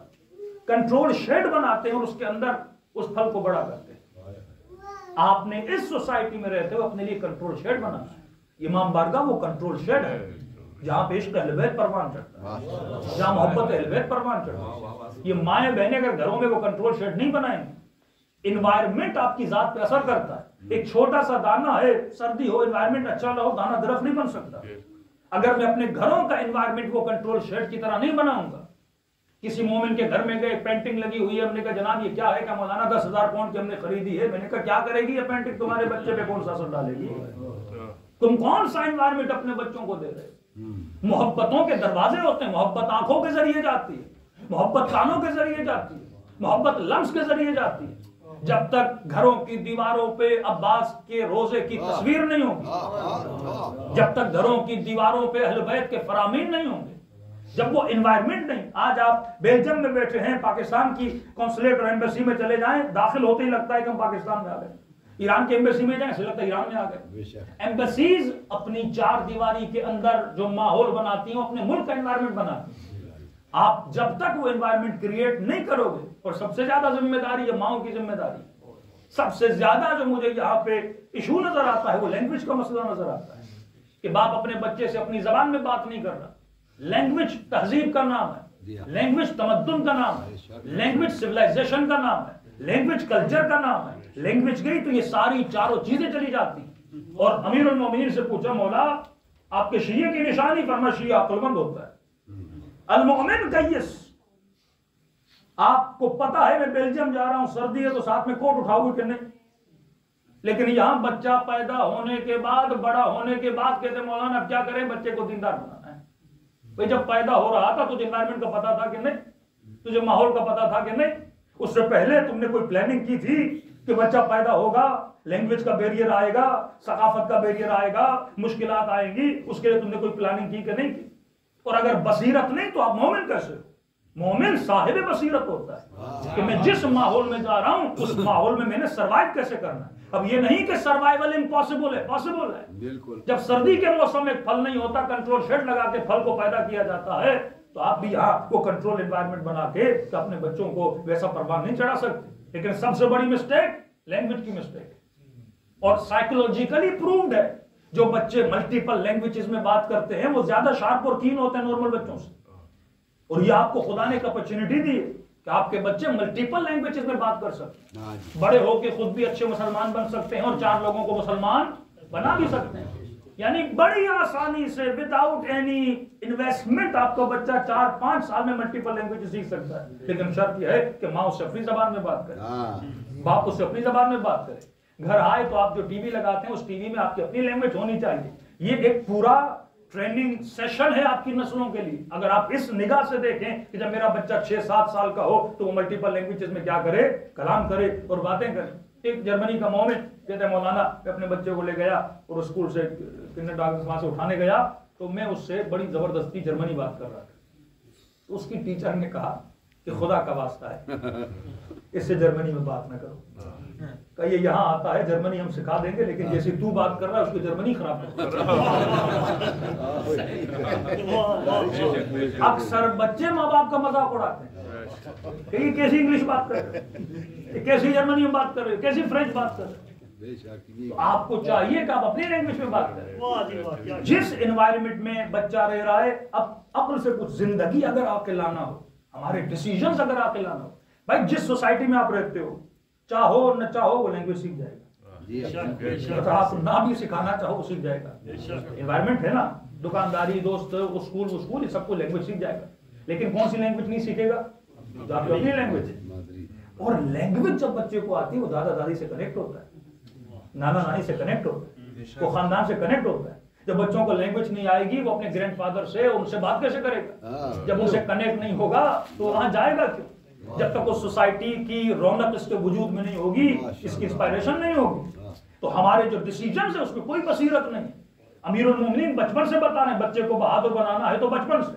کنٹرول شیڈ بناتے ہیں اور اس کے اندر اس پھل کو بڑا کرتے ہیں۔ آپ نے اس سوسائٹی میں رہتے ہو اپنے لیے کنٹرول شیڈ بنانا ہے، امام بارگاہ وہ کنٹرول شیڈ ہے جہاں پہ عشق اہل بیت پروان چڑھتا ہے، جہاں محبت اہل بیت پروان چڑھتا ہے۔ یہ مائیں بہنیں اگر گھروں میں وہ کنٹرول شیڈ نہیں بنائیں گے، انوائرمنٹ آپ کی ذات پہ اثر کرتا ہے۔ ایک چھوٹا سا دانہ ہے، سردی ہو انوائرمنٹ اچھا نہ ہو، دانہ درخت نہیں بن سکتا۔ اگر میں اپنے گھروں کا انوائرمنٹ کو کنٹرول شیڈ کی طرح نہیں بناؤں گا، کسی مومن کے گھر میں گئے پینٹنگ لگی ہوئی ہے، ہم نے کہا جناب یہ کیا ہے؟ کہ مولانا 10,000 پاؤنڈ کی ہم نے خریدی ہے۔ میں نے کہا کیا کرے گی یہ پینٹنگ؟ تمہارے بچے پہ کون سا اثر ڈالے گی؟ تم کون سا انوائرمنٹ اپنے بچوں کو دے رہے؟ محبتوں کے دروازے ہوتے ہیں، محبت آنکھوں کے ذریعے جاتی ہے، محبت کانوں کے ذریعے جاتی ہے، محبت لمس کے ذریعے جاتی ہے۔ جب تک گھروں کی دیواروں پہ عباس کے روزے کی تصویر نہیں ہوگی، جب تک گھروں کی دیواروں پہ اہل بیت کے فرامین نہیں ہوں گے، جب وہ انوائرمنٹ نہیں۔ آج آپ بیلجیم میں بیٹھے ہیں، پاکستان کی کونسلیٹ اور ایمبیسی میں چلے جائیں، داخل ہوتے ہی لگتا ہے کہ ہم پاکستان میں آ گئے۔ ایران کی ایمبیسی میں جائیں، ایسے لگتا ہے ایران میں آ گئے۔ ایمبیسیز اپنی چار دیواری کے اندر جو ماحول بناتی ہیں، اپنے ملک کا انوائرمنٹ بناتی ہیں۔ آپ جب تک وہ انوائرمنٹ کریٹ نہیں کرو گے، اور سب سے زیادہ ذمہ داری ہے ماؤں کی ذمہ داری، سب سے زیادہ جو مجھے یہاں پہ ایشو نظر آتا ہے وہ لینگویج کا مسئلہ نظر آتا ہے کہ باپ اپنے بچے سے اپنی زبان میں بات نہیں کر رہا۔ لینگویج تہذیب کا نام ہے، لینگویج تمدن کا نام ہے، لینگویج سویلائزیشن کا نام ہے، لینگویج کلچر کا نام ہے۔ لینگویج گئی تو یہ ساری چاروں چیزیں چلی جاتی۔ اور امیر المومنین سے پوچھا مولا آپ کے شیعہ کی نشانی؟ فرمایا شیعہ عقل مند ہوتا ہے، المؤمن قیس۔ آپ کو پتا ہے میں بیلجیم جا رہا ہوں، سردی ہے تو ساتھ میں کوٹ اٹھاؤ گے کہ نہیں؟ لیکن یہاں بچہ پیدا ہونے کے بعد، بڑا ہونے کے بعد کہتے ہیں مولانا اب کیا کریں، بچے کو دیندار بنانا ہے۔ بھئی جب پیدا ہو رہا تھا تجھے انوائرمنٹ کا پتا تھا کہ نہیں؟ تجھے ماحول کا پتا تھا کہ نہیں؟ اس سے پہلے تم نے کوئی پلاننگ کی تھی کہ بچہ پیدا ہوگا، لینگویج کا بیریئر آئے گا، ثقافت کا بیریئر آئے گا، مشکلات آئیں گی، اس کے لیے تم نے کوئی پلاننگ کی کہ نہیں کی؟ اور اگر بصیرت نہیں تو آپ مومن کیسے ہو؟ مومن صاحب بصیرت ہوتا ہے کہ میں جس ماحول میں جا رہا ہوں اس ماحول میں میں نے سروائیو کیسے کرنا ہے۔ اب یہ نہیں کہ سروائیول امپاسبل ہے، پاسبل ہے۔ بالکل جب سردی کے موسم میں پھل نہیں ہوتا، کنٹرول شیڈ لگا کے پھل کو پیدا کیا جاتا ہے، تو آپ بھی یہاں کو کنٹرول انوائرمنٹ بنا کے کہ اپنے بچوں کو ویسا پروان نہیں چڑھا سکتے۔ لیکن سب سے بڑی مسٹیک لینگویج کی مسٹیک ہے، اور سائیکولوجیکلی پرووڈ ہے جو بچے ملٹیپل لینگویجز میں بات کرتے ہیں وہ زیادہ شارپ اور کین ہوتے ہیں نارمل بچوں سے۔ اور یہ آپ کو خدا نے ایک اپرچونٹی دی ہے کہ آپ کے بچے ملٹیپل لینگویجز میں بات کر سکتے ہیں، بڑے ہو کے خود بھی اچھے مسلمان بن سکتے ہیں اور 4 لوگوں کو مسلمان بنا بھی سکتے ہیں۔ یعنی بڑی آسانی سے وداؤٹ اینی انویسٹمنٹ آپ کا بچہ 4-5 سال میں ملٹیپل لینگویج سیکھ سکتا ہے۔ لیکن شرط یہ ہے کہ ماں اس سے اپنی زبان میں بات کرے، باپ اس سے اپنی زبان میں بات کرے۔ گھر آئے تو آپ جو ٹی وی لگاتے ہیں اس ٹی وی میں آپ کی اپنی لینگویج ہونی چاہیے۔ یہ ایک پورا ٹریننگ سیشن ہے آپ کی نسلوں کے لیے۔ اگر آپ اس نگاہ سے دیکھیں کہ جب میرا بچہ 6-7 سال کا ہو تو وہ ملٹیپل لینگویجز میں کیا کرے، کلام کرے اور باتیں کرے۔ ایک جرمنی کا مومن کہتے ہیں مولانا میں اپنے بچے کو لے گیا اور اسکول سے کنڈرگارٹن وہاں سے اٹھانے گیا تو میں اس سے بڑی زبردستی جرمنی بات کر رہا تھا، تو اس کی ٹیچر نے کہا کہ خدا کا واسطہ ہے اس سے جرمنی میں بات نہ کرو، کہ یہ یہاں آتا ہے جرمنی ہم سکھا دیں گے، لیکن جیسے تو بات کر رہا ہے اس کو جرمنی خراب کر رہا۔ اکثر بچے ماں باپ کا مذاق اڑاتے ہیں کہ یہ کیسی انگلش بات کر رہے ہیں، کیسی جرمنی میں بات کر رہے ہیں، کیسی فرینچ بات کر رہے ہیں۔ تو آپ کو چاہیے کہ آپ اپنی لینگویج میں بات کریں۔ جس انوائرمنٹ میں بچہ رہ رہا ہے، اب عقل سے کچھ زندگی اگر آپ کے لانا ہو، ہمارے ڈیسیژنز اگر آپ کے لانا ہو، بھائی جس سوسائٹی میں آپ رہتے ہو چاہو نہ چاہو وہ لینگویج سیکھ جائے گا، آپ نہ بھی سکھانا چاہو وہ سیکھ جائے گا۔ انوائرمنٹ ہے نا، دکانداری، دوست، اسکول، یہ سب کو لینگویج سیکھ جائے گا۔ لیکن کون سی لینگویج نہیں سیکھے گا؟ جو آپ کی اپنی لینگویج ہے۔ اور لینگویج جب بچے کو آتی ہے وہ دادا دادی سے کنیکٹ ہوتا ہے، نانا نانی سے کنیکٹ ہوتا ہے، وہ خاندان سے کنیکٹ ہوتا ہے۔ جب بچوں کو لینگویج نہیں آئے گی وہ اپنے گرینڈ فادر سے ان سے بات کیسے کرے گا؟ جب ان سے کنیکٹ نہیں ہوگا تو وہاں جائے گا کیوں؟ جب تک وہ سوسائٹی کی رونق اس کے وجود میں نہیں ہوگی، اس کی انسپائریشن نہیں ہوگی، تو ہمارے جو ڈیسیجنز ہیں اس میں کوئی بصیرت نہیں ہے۔ امیر المومنین بچپن سے بتا رہے ہیں بچے کو بہادر بنانا ہے تو بچپن سے،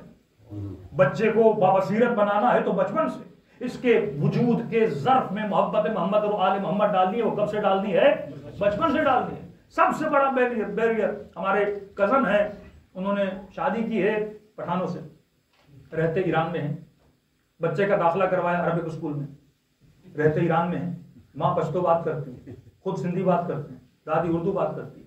بچے کو بابصیرت بنانا ہے تو بچپن سے، اس کے وجود کے ظرف میں محبت محمد اور آل محمد ڈالنی ہے، وہ کب سے ڈالنی ہے؟ بچپن سے ڈالنی ہے۔ سب سے بڑا بیریئر ہمارے کزن ہیں، انہوں نے شادی کی ہے پٹھانوں سے، رہتے ایران میں ہیں، بچے کا داخلہ کروایا عربک اسکول میں، رہتے ایران میں ہیں، ماں پشتو بات کرتی ہے، خود سندھی بات کرتے ہیں، دادی اردو بات کرتی ہے۔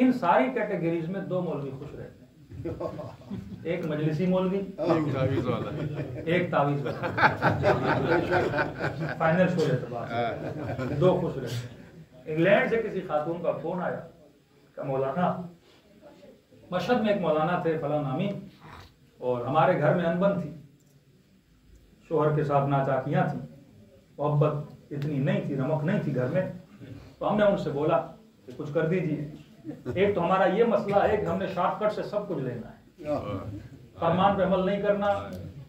ان ساری کیٹیگریز میں دو مولوی خوش رہتے ہیں، ایک مجلسی مولوی، ایک تعویذ والا، فائنینشل اعتبار سے دو خوش رہتے ہیں۔ انگلینڈ سے کسی خاتون کا فون آیا کہ مولانا، مشہد میں ایک مولانا تھے فلاں نامی، اور ہمارے گھر میں انبن تھی، شوہر کے ساتھ ناچاکیاں تھیں، محبت اتنی نہیں تھی، رمق نہیں تھی گھر میں، تو ہم نے ان سے بولا کہ کچھ کر دیجیے۔ ایک تو ہمارا یہ مسئلہ ہے کہ ہم نے شارٹ کٹ سے سب کچھ لینا ہے، فرمان پہ عمل نہیں کرنا،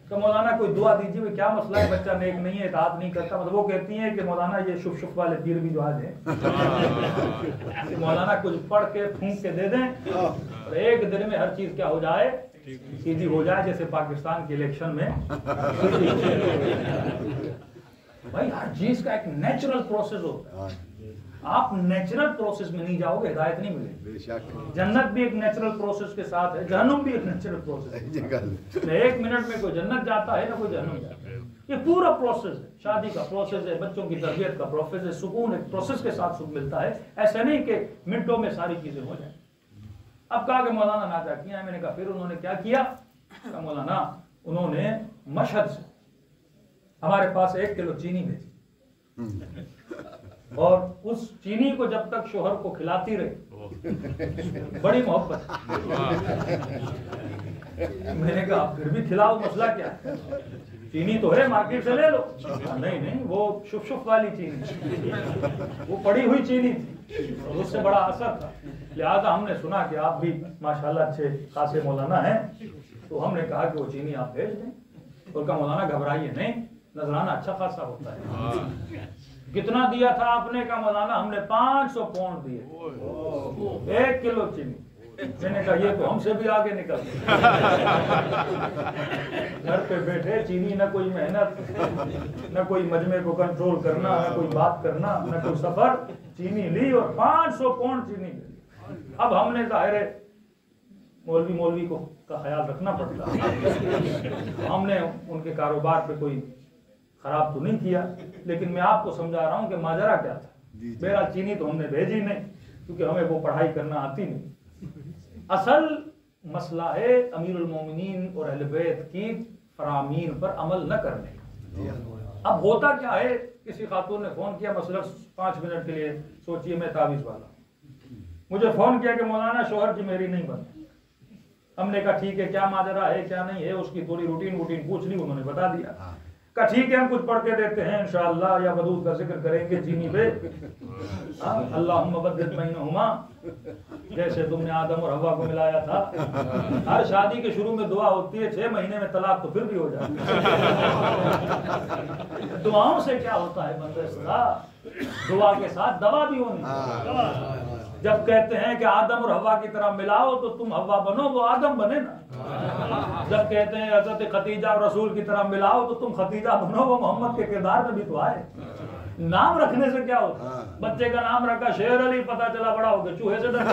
کہ مولانا کوئی دعا دیجیے، کیا مسئلہ ہے، بچہ نیک نہیں ہے، اطاعت نہیں کرتا، مطلب وہ کہتی ہیں کہ مولانا یہ شف شف والے پیر بھی جو آج ہیں مولانا کچھ پڑھ کے پھونک کے دے دیں اور ایک دن میں ہر چیز کیا ہو جائے، سیدھی ہو جائے، جیسے پاکستان کے الیکشن میں بھائی ہر چیز کا ایک نیچرل پروسیس ہوتا ہے، آپ نیچرل پروسیس میں نہیں جاؤ گے ہدایت نہیں ملے گی۔ جنت بھی ایک نیچرل پروسیس کے ساتھ ہے، جہنم بھی ایک نیچرل پروسیس ہے، نہ ایک منٹ میں کوئی جنت جاتا ہے نہ کوئی جہنم جاتا ہے، یہ پورا پروسیس ہے، شادی کا پروسیس ہے، بچوں کی تربیت کا پروسیس ہے، سکون ایک پروسیس کے ساتھ سکھ ملتا ہے، ایسا نہیں کہ منٹوں میں ساری چیزیں ہو جائیں۔ اب کہا کہ مولانا ناچا کیا ہے، میں نے کہا پھر انہوں نے کیا کیا، کہا مولانا انہوں نے مشہد سے ہمارے پاس 1 کلو چینی بھیجی، اور اس چینی کو جب تک شوہر کو کھلاتی رہی، بڑی محبت، میں نے کہا پھر بھی کھلاؤ، مسئلہ کیا ہے، چینی تو ہے مارکیٹ سے لے لو، نہیں وہ شف شف والی چینی، وہ پڑی ہوئی چینی تھی، اس سے بڑا اثر تھا، لہذا ہم نے سنا کہ آپ بھی ماشاءاللہ اچھے خاصے مولانا ہیں، تو ہم نے کہا کہ وہ چینی آپ بھیج دیں، اور کہا مولانا گھبرائیے نہیں، نذرانہ اچھا خاصا ہوتا ہے۔ کتنا دیا تھا آپ نے، کہا مولانا ہم نے 500 پاؤنڈ دیے، 1 کلو چینی۔ میں نے کہا یہ تو ہم سے بھی آگے نکل گئے، گھر پہ بیٹھے چینی، نہ کوئی محنت، نہ کوئی مجمع کو کنٹرول کرنا، نہ کوئی بات کرنا، نہ کوئی سفر، چینی لی اور 500 پاؤنڈ چینی لی۔ اب ہم نے ظاہر ہے مولوی کو کا خیال رکھنا پڑتا ہے، ہم نے ان کے کاروبار پہ کوئی خراب تو نہیں کیا، لیکن میں آپ کو سمجھا رہا ہوں کہ ماجرا کیا تھا۔ میرا چینی تو ہم نے بھیجی نہیں، کیونکہ ہمیں وہ پڑھائی کرنا آتی نہیں۔ اصل مسئلہ ہے امیر المومنین اور اہل بیت کی فرامین پر عمل نہ کرنے۔ اب ہوتا کیا ہے، کسی خاتون نے فون کیا، مثلا 5 منٹ کے لیے سوچئے میں تعویذ والا، مجھے فون کیا کہ مولانا شوہر کی میری نہیں بنتی۔ ہم نے کہا ٹھیک ہے، کیا ماجرا ہے کیا نہیں ہے، اس کی تھوڑی روٹین پوچھ لی، انہوں نے بتا دیا، کہا ٹھیک ہے ہم کچھ پڑھ کے دیتے ہیں انشاءاللہ، یا ودود کا ذکر کریں گے چینی پہ، اللہم بدد بینہما، جیسے تم نے آدم اور حوا کو ملایا تھا۔ ہر شادی کے شروع میں دعا ہوتی ہے، 6 مہینے میں طلاق تو پھر بھی ہو جاتی ہے۔ دعاؤں سے کیا ہوتا ہے بندے خدا، دعا کے ساتھ دوا بھی ہونی چاہیے۔ جب کہتے ہیں کہ آدم اور حوا کی طرح ملاؤ تو تم حوا بنو، وہ آدم بنے نا۔ جب کہتے ہیں حضرت خدیجہ اور رسول کی طرح ملاؤ تو تم خدیجہ بنو، وہ محمد کے کردار میں بھی تو آئے۔ نام رکھنے سے کیا ہوتا ہے، بچے کا نام رکھا شیر علی، پتا چلا بڑا ہو گیا چوہے سے ڈر۔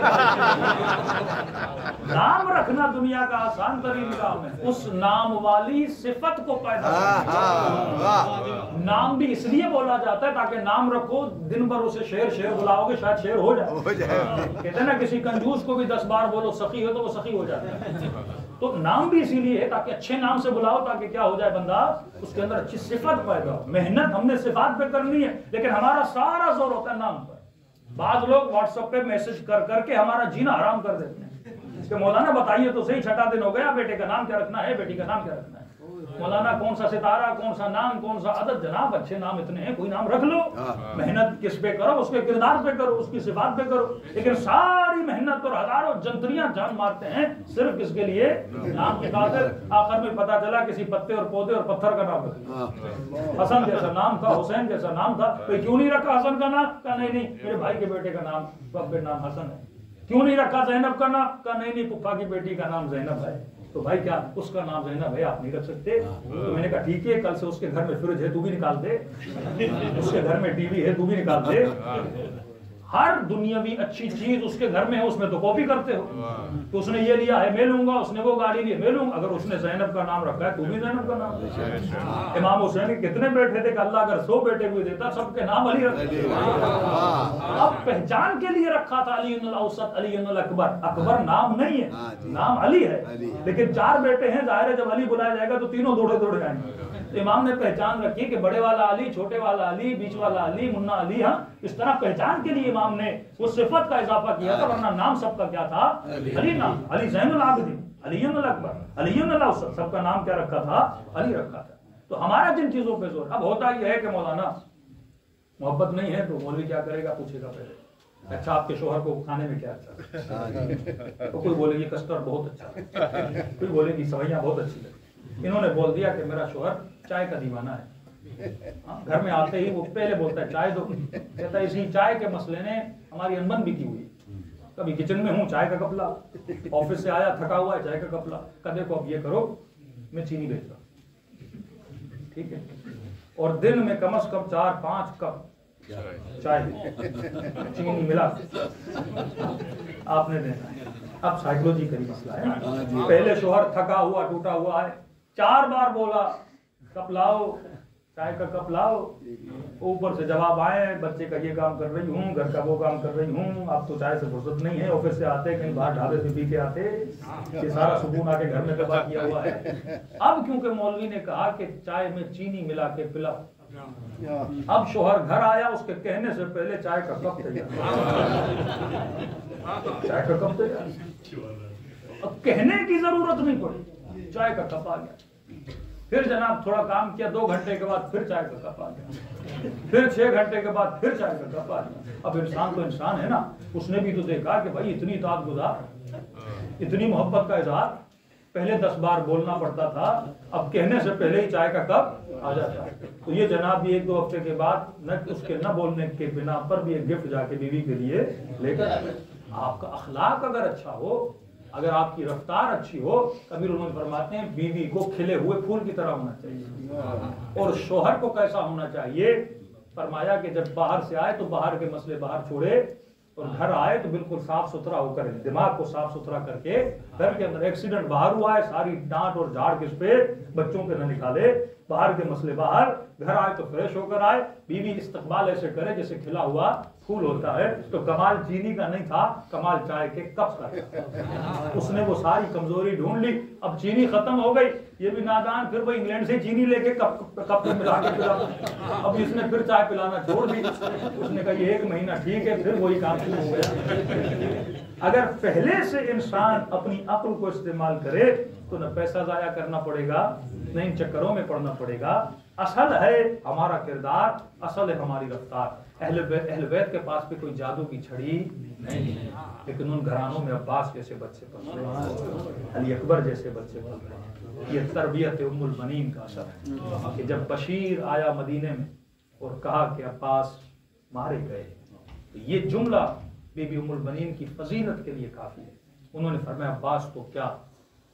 نام رکھنا دنیا کا آسان ترین کام ہے، اس نام والی صفت کو پیدا کرنا۔ نام بھی اس لیے بولا جاتا ہے تاکہ نام رکھو، دن بھر اسے شیر بلاؤ گے شاید شیر ہو جائے۔ کہتے ہیں نا کسی کنجوس کو بھی 10 بار بولو سخی ہو تو وہ سخی ہو جاتا ہے۔ تو نام بھی اسی لیے ہے تاکہ اچھے نام سے بلاؤ، تاکہ کیا ہو جائے، بندہ اس کے اندر اچھی صفت پیدا ہو۔ محنت ہم نے صفات پہ کرنی ہے، لیکن ہمارا سارا زور ہوتا ہے نام پر۔ بعض لوگ واٹس ایپ پہ میسج کر کے ہمارا جینا حرام کر دیتے ہیں کہ مولانا بتائیے تو صحیح، 6 دن ہو گیا، بیٹے کا نام کیا رکھنا ہے، بیٹی کا نام کیا رکھنا ہے، مولانا کون سا ستارہ، کون سا نام، کون سا عدد۔ جناب اچھے نام اتنے ہیں، کوئی نام رکھ لو، محنت کس پہ کرو، اس کے کردار پہ کرو، اس کی صفات پہ کرو، لیکن ساری محنت اور ہزاروں جنتریاں جان مارتے ہیں صرف کس کے لیے، نام کی خاطر۔ آخر میں پتا چلا کسی پتے اور پودے اور پتھر کا نام رکھا، حسن جیسا نام تھا، حسین جیسا نام تھا، کیوں نہیں رکھا حسن کا نام، کہا نہیں میرے بھائی کے بیٹے کا نام باپ نام حسن ہے۔ کیوں نہیں رکھا زینب کا نام، کہا نہیں پھپھا کی بیٹی کا نام زینب ہے۔ تو بھائی کیا اس کا نام زینب ہے، آپ نہیں رکھ سکتے؟ تو میں نے کہا ٹھیک ہے، کل سے اس کے گھر میں فریج ہے تو بھی نکال دے، اس کے گھر میں ٹی وی ہے تو بھی نکال دے۔ ہر دنیاوی اچھی چیز اس کے گھر میں ہے، اس میں تو کاپی کرتے ہو. تو اس نے یہ لیا ہے میں لوں گا، اس نے وہ گاڑی لی میں لوں گا. اگر اس نے زینب کا نام رکھا ہے تو بھی زینب کا نام. امام حسین کے کتنے بیٹے تھے کہ اللہ اگر 100 بیٹے ہوئے دیتا سب کے نام علی رکھتے. اب پہچان کے لیے رکھا تھا علی الاوسط، علی الاکبر. اکبر نام نہیں ہے، نام علی ہے. لیکن 4 بیٹے ہیں، ظاہر ہے جب علی بلایا جائے گا تو تینوں دوڑے دوڑے آئیں گے. امام نے پہچان رکھی کہ بڑے والا علی، چھوٹے والا علی، بیچ والا علی، منا علی. ہاں اس طرح پہچان کے لیے امام نے وہ صفت کا اضافہ کیا تھا، ورنہ نام سب کا کیا تھا؟ علی. نام علی زین العابدین، علی الاکبر، علی الاوسط، سب کا نام کیا رکھا تھا؟ علی رکھا تھا. تو ہمارا جن چیزوں پہ زور. اب ہوتا یہ ہے کہ مولانا محبت نہیں ہے تو مولوی کیا کرے گا؟ پوچھے گا پہلے اچھا آپ کے شوہر کو کھانے میں کیا اچھا؟ تو کوئی بولے گی کسٹرڈ بہت اچھا، کوئی بولے گی سوئیاں بہت اچھی لگی. انہوں نے بول دیا کہ میرا شوہر چائے کا دیوانہ ہے. گھر میں آتے ہی وہ پہلے بولتا ہے چائے دو. کہتا ہے اسی چائے کے مسئلے نے ہماری انبن بھی کی ہوئی. کبھی کچن میں ہوں چائے کا کپ لا، آفس سے آیا تھکا ہوا ہے چائے کا کپ لا. کدے کو اب یہ کرو میں چینی بھیجتا ہوں، ٹھیک ہے. اور دن میں کم از کم 4-5 کپ چائے چینی ملا آپ نے دینا ہے. اب سائیکولوجی کا مسئلہ ہے. پہلے شوہر تھکا ہوا ٹوٹا ہوا ہے، 4 بار بولا کپ لاؤ، چائے کا کپ لاؤ. اوپر سے جواب آئے بچے کا یہ کام کر رہی ہوں، گھر کا وہ کام کر رہی ہوں، اب تو چائے سے فرصت نہیں ہے. آفس سے آتے کہیں باہر ڈھابے سے پی کے آتے، یہ سارا سکون آ کے گھر میں تباہ کیا ہوا ہے. اب کیونکہ مولوی نے کہا کہ چائے میں چینی ملا کے پلاؤ، اب شوہر گھر آیا اس کے کہنے سے پہلے چائے کا کپ تیار، چائے کا کپ تیار. اب کہنے کی ضرورت نہیں پڑی، چائے کا کپ آ گیا. پھر جناب تھوڑا کام کیا، 2 گھنٹے کے بعد پھر چائے کا کپ آ گیا. پھر 6 گھنٹے کے بعد پھر چائے کا کپ آ گیا. اب انسان تو انسان ہے نا، اس نے بھی تو دیکھا کہ بھائی اتنی اطاعت گزار، اتنی محبت کا اظہار. پہلے 10 بار بولنا پڑتا تھا، اب کہنے سے پہلے ہی چائے کا کپ آ جاتا ہے. تو یہ جناب بھی 1-2 ہفتے کے بعد نہ اس کے نہ بولنے کے بنا پر بھی ایک گفٹ جا کے بیوی کے لیے لے کر آئے. آپ کا اخلاق اگر اچھا ہو، اگر آپ کی رفتار اچھی ہو، امیر المومنین فرماتے ہیں بیوی کو کھلے ہوئے پھول کی طرح ہونا چاہیے. اور شوہر کو کیسا ہونا چاہیے؟ فرمایا کہ جب باہر سے آئے تو باہر کے مسئلے باہر چھوڑے، اور گھر آئے تو بالکل صاف ستھرا ہو کر دماغ کو صاف ستھرا کر کے گھر کے اندر ایکسیڈنٹ باہر ہوا ہے ساری ڈانٹ اور جھاڑ کس پہ؟ بچوں کے نہ نکالے. باہر کے مسئلے باہر، گھر آئے تو فریش ہو کر آئے. بیوی استقبال ایسے کرے جیسے کھلا ہوا پھول ہوتا ہے. تو کمال چینی کا نہیں تھا، کمال چائے کے کپ کا تھا. اس نے وہ ساری کمزوری ڈھونڈ لی. اب چینی ختم ہو گئی، یہ بھی نادان پھر وہ انگلینڈ سے چینی لے کے کپ میں ملا کے پلا. اب اس نے پھر چائے پلانا چھوڑ دی. اس نے کہا یہ 1 مہینہ ٹھیک ہے، پھر وہی کام شروع ہو گیا. اگر پہلے سے انسان اپنی عقل کو استعمال کرے تو نہ پیسہ ضائع کرنا پڑے گا، نہ ان چکروں میں پڑنا پڑے گا. اصل ہے ہمارا کردار، اصل ہے ہماری رفتار. اہل بیت کے پاس بھی کوئی جادو کی چھڑی نہیں ہے، لیکن ان گھرانوں میں عباس جیسے بچے پل رہے ہیں، علی اکبر جیسے بچے پل رہے ہیں. یہ تربیت ام البنین کا اثر ہے کہ جب بشیر آیا مدینے میں اور کہا کہ عباس مارے گئے، تو یہ جملہ بی بی ام البنین کی فضیلت کے لیے کافی ہے. انہوں نے فرمایا عباس تو کیا،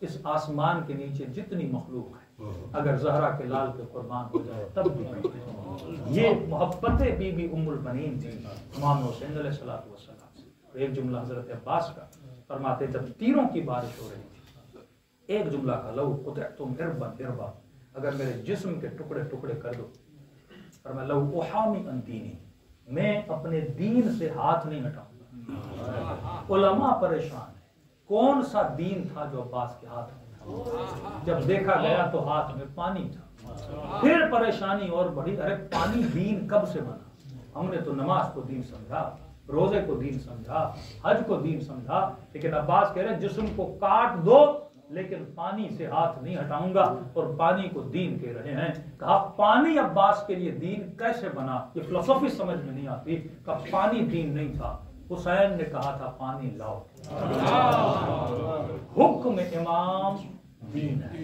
اس آسمان کے نیچے جتنی مخلوق ہے اگر زہرا کے لال پہ قربان ہو جائے تب بھی نہیں. یہ محبت بی بی ام البنین تھی امام حسین علیہ الصلوۃ والسلام سے. اور ایک جملہ حضرت عباس کا فرماتے جب تیروں کی بارش ہو رہی تھی، ایک جملہ کا لو قطعتم اربا اربا، اگر میرے جسم کے ٹکڑے ٹکڑے کر دو. فرمایا لو احامی ان دینی، میں اپنے دین سے ہاتھ نہیں ہٹاؤں گا. علماء پریشان ہے، کون سا دین تھا جو عباس کے ہاتھ میں؟ جب دیکھا گیا تو ہاتھ میں پانی تھا. پھر پریشانی اور بڑھی، ارے پانی دین کب سے بنا؟ ہم نے تو نماز کو دین سمجھا، روزے کو دین سمجھا، حج کو دین سمجھا، لیکن عباس کہہ رہے جسم کو کاٹ دو لیکن پانی سے ہاتھ نہیں ہٹاؤں گا. اور پانی کو دین کہہ رہے ہیں. کہا پانی عباس کے لیے دین کیسے بنا؟ یہ فلسفی سمجھ میں نہیں آتی. کہا پانی دین نہیں تھا. حسین نے کہا تھا پانی لاؤ. حکم امام دین ہے.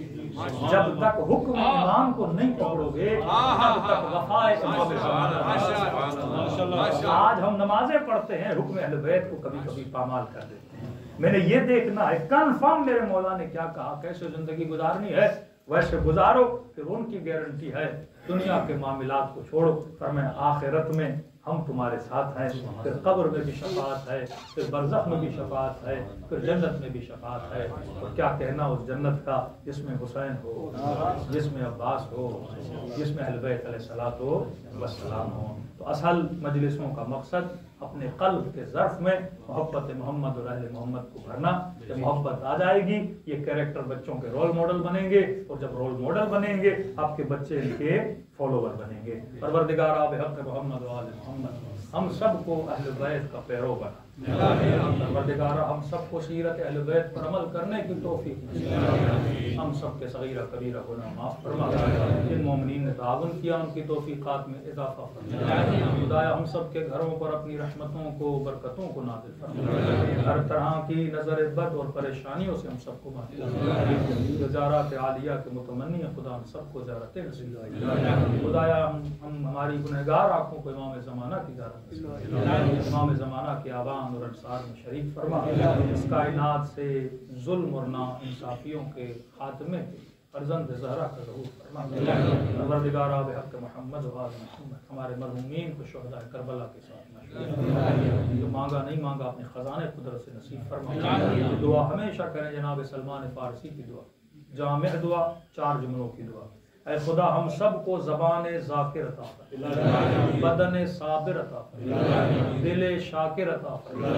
جب تک حکم امام کو نہیں پکڑو گے تب تک وفائے امام. آج ہم نمازیں پڑھتے ہیں، حکم اہل بیت کو کبھی کبھی پامال کر دیتے ہیں. میں نے یہ دیکھنا ہے کنفرم میرے مولا نے کیا کہا، کیسے زندگی گزارنی ہے ویسے گزارو. پھر ان کی گارنٹی ہے دنیا کے معاملات کو چھوڑو. فرمایا آخرت میں ہم تمہارے ساتھ ہیں، پھر قبر میں بھی شفاعت ہے، پھر برزخ میں بھی شفاعت ہے، پھر جنت میں بھی شفاعت ہے۔ اور کیا کہنا اس جنت کا جس میں حسین ہو، جس میں عباس ہو، جس میں اہل بیت علیہ الصلوۃ والسلام ہو۔ تو اصل مجلسوں کا مقصد اپنے قلب کے ظرف میں محبت محمد اور اہل محمد کو بھرنا۔ جب محبت آ جائے گی یہ کیریکٹر بچوں کے رول ماڈل بنیں گے، اور جب رول ماڈل بنیں گے آپ کے بچے ان کے فالوور بنیں گے۔ پروردگار آب حق محمد و آل محمد ہم سب کو اہل بیت کا پیرو بنا۔ پروردگار ہم سب کو سیرت اہل بیت پر عمل کرنے کی توفیق نصیب، ہم سب کے صغیرہ کبیرہ گناہ معاف فرما، جن مومنین نے تعاون کیا ان کی توفیقات میں اضافہ فرما۔ خدایا ہم سب کے گھروں پر اپنی رحمتوں کو برکتوں کو نازل فرما، ہر طرح کی نظر بد اور پریشانیوں سے ہم سب کو محفوظ، جو زیارات عالیہ کے متمنی ہیں خدا ہم سب کو زیارت نصیب فرما۔ خدایا ہم ہماری گنہگار آنکھوں کو امام زمانہ کی زیارت نصیب فرما، امام زمانہ کے آبان اور انصار میں شریک فرما، اس کائنات سے ظلم اور ناانصافیوں کے خاتمے کے فرزند زہرا کا ظہور فرما۔ پروردگار آب حق محمد و آل محمد ہمارے مرحومین کو شہداء کربلا کے ساتھ محشور فرما، جو مانگا نہیں مانگا اپنے خزانے قدرت سے نصیب فرما۔ یہ دعا ہمیشہ کریں جناب سلمان فارسی کی دعا، جامع دعا، 4 جملوں کی دعا۔ اے خدا ہم سب کو زبان ذاکر عطا فرما، بدن صابر عطا فرما، دل شاکر عطا فرما،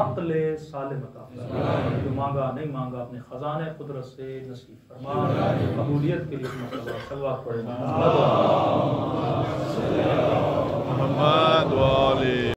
عقل سالم عطا فرما، جو مانگا نہیں مانگا اپنے خزانے قدرت سے نصیب فرما۔ قبولیت کے لیے صلوات پڑھیں۔ محمد والی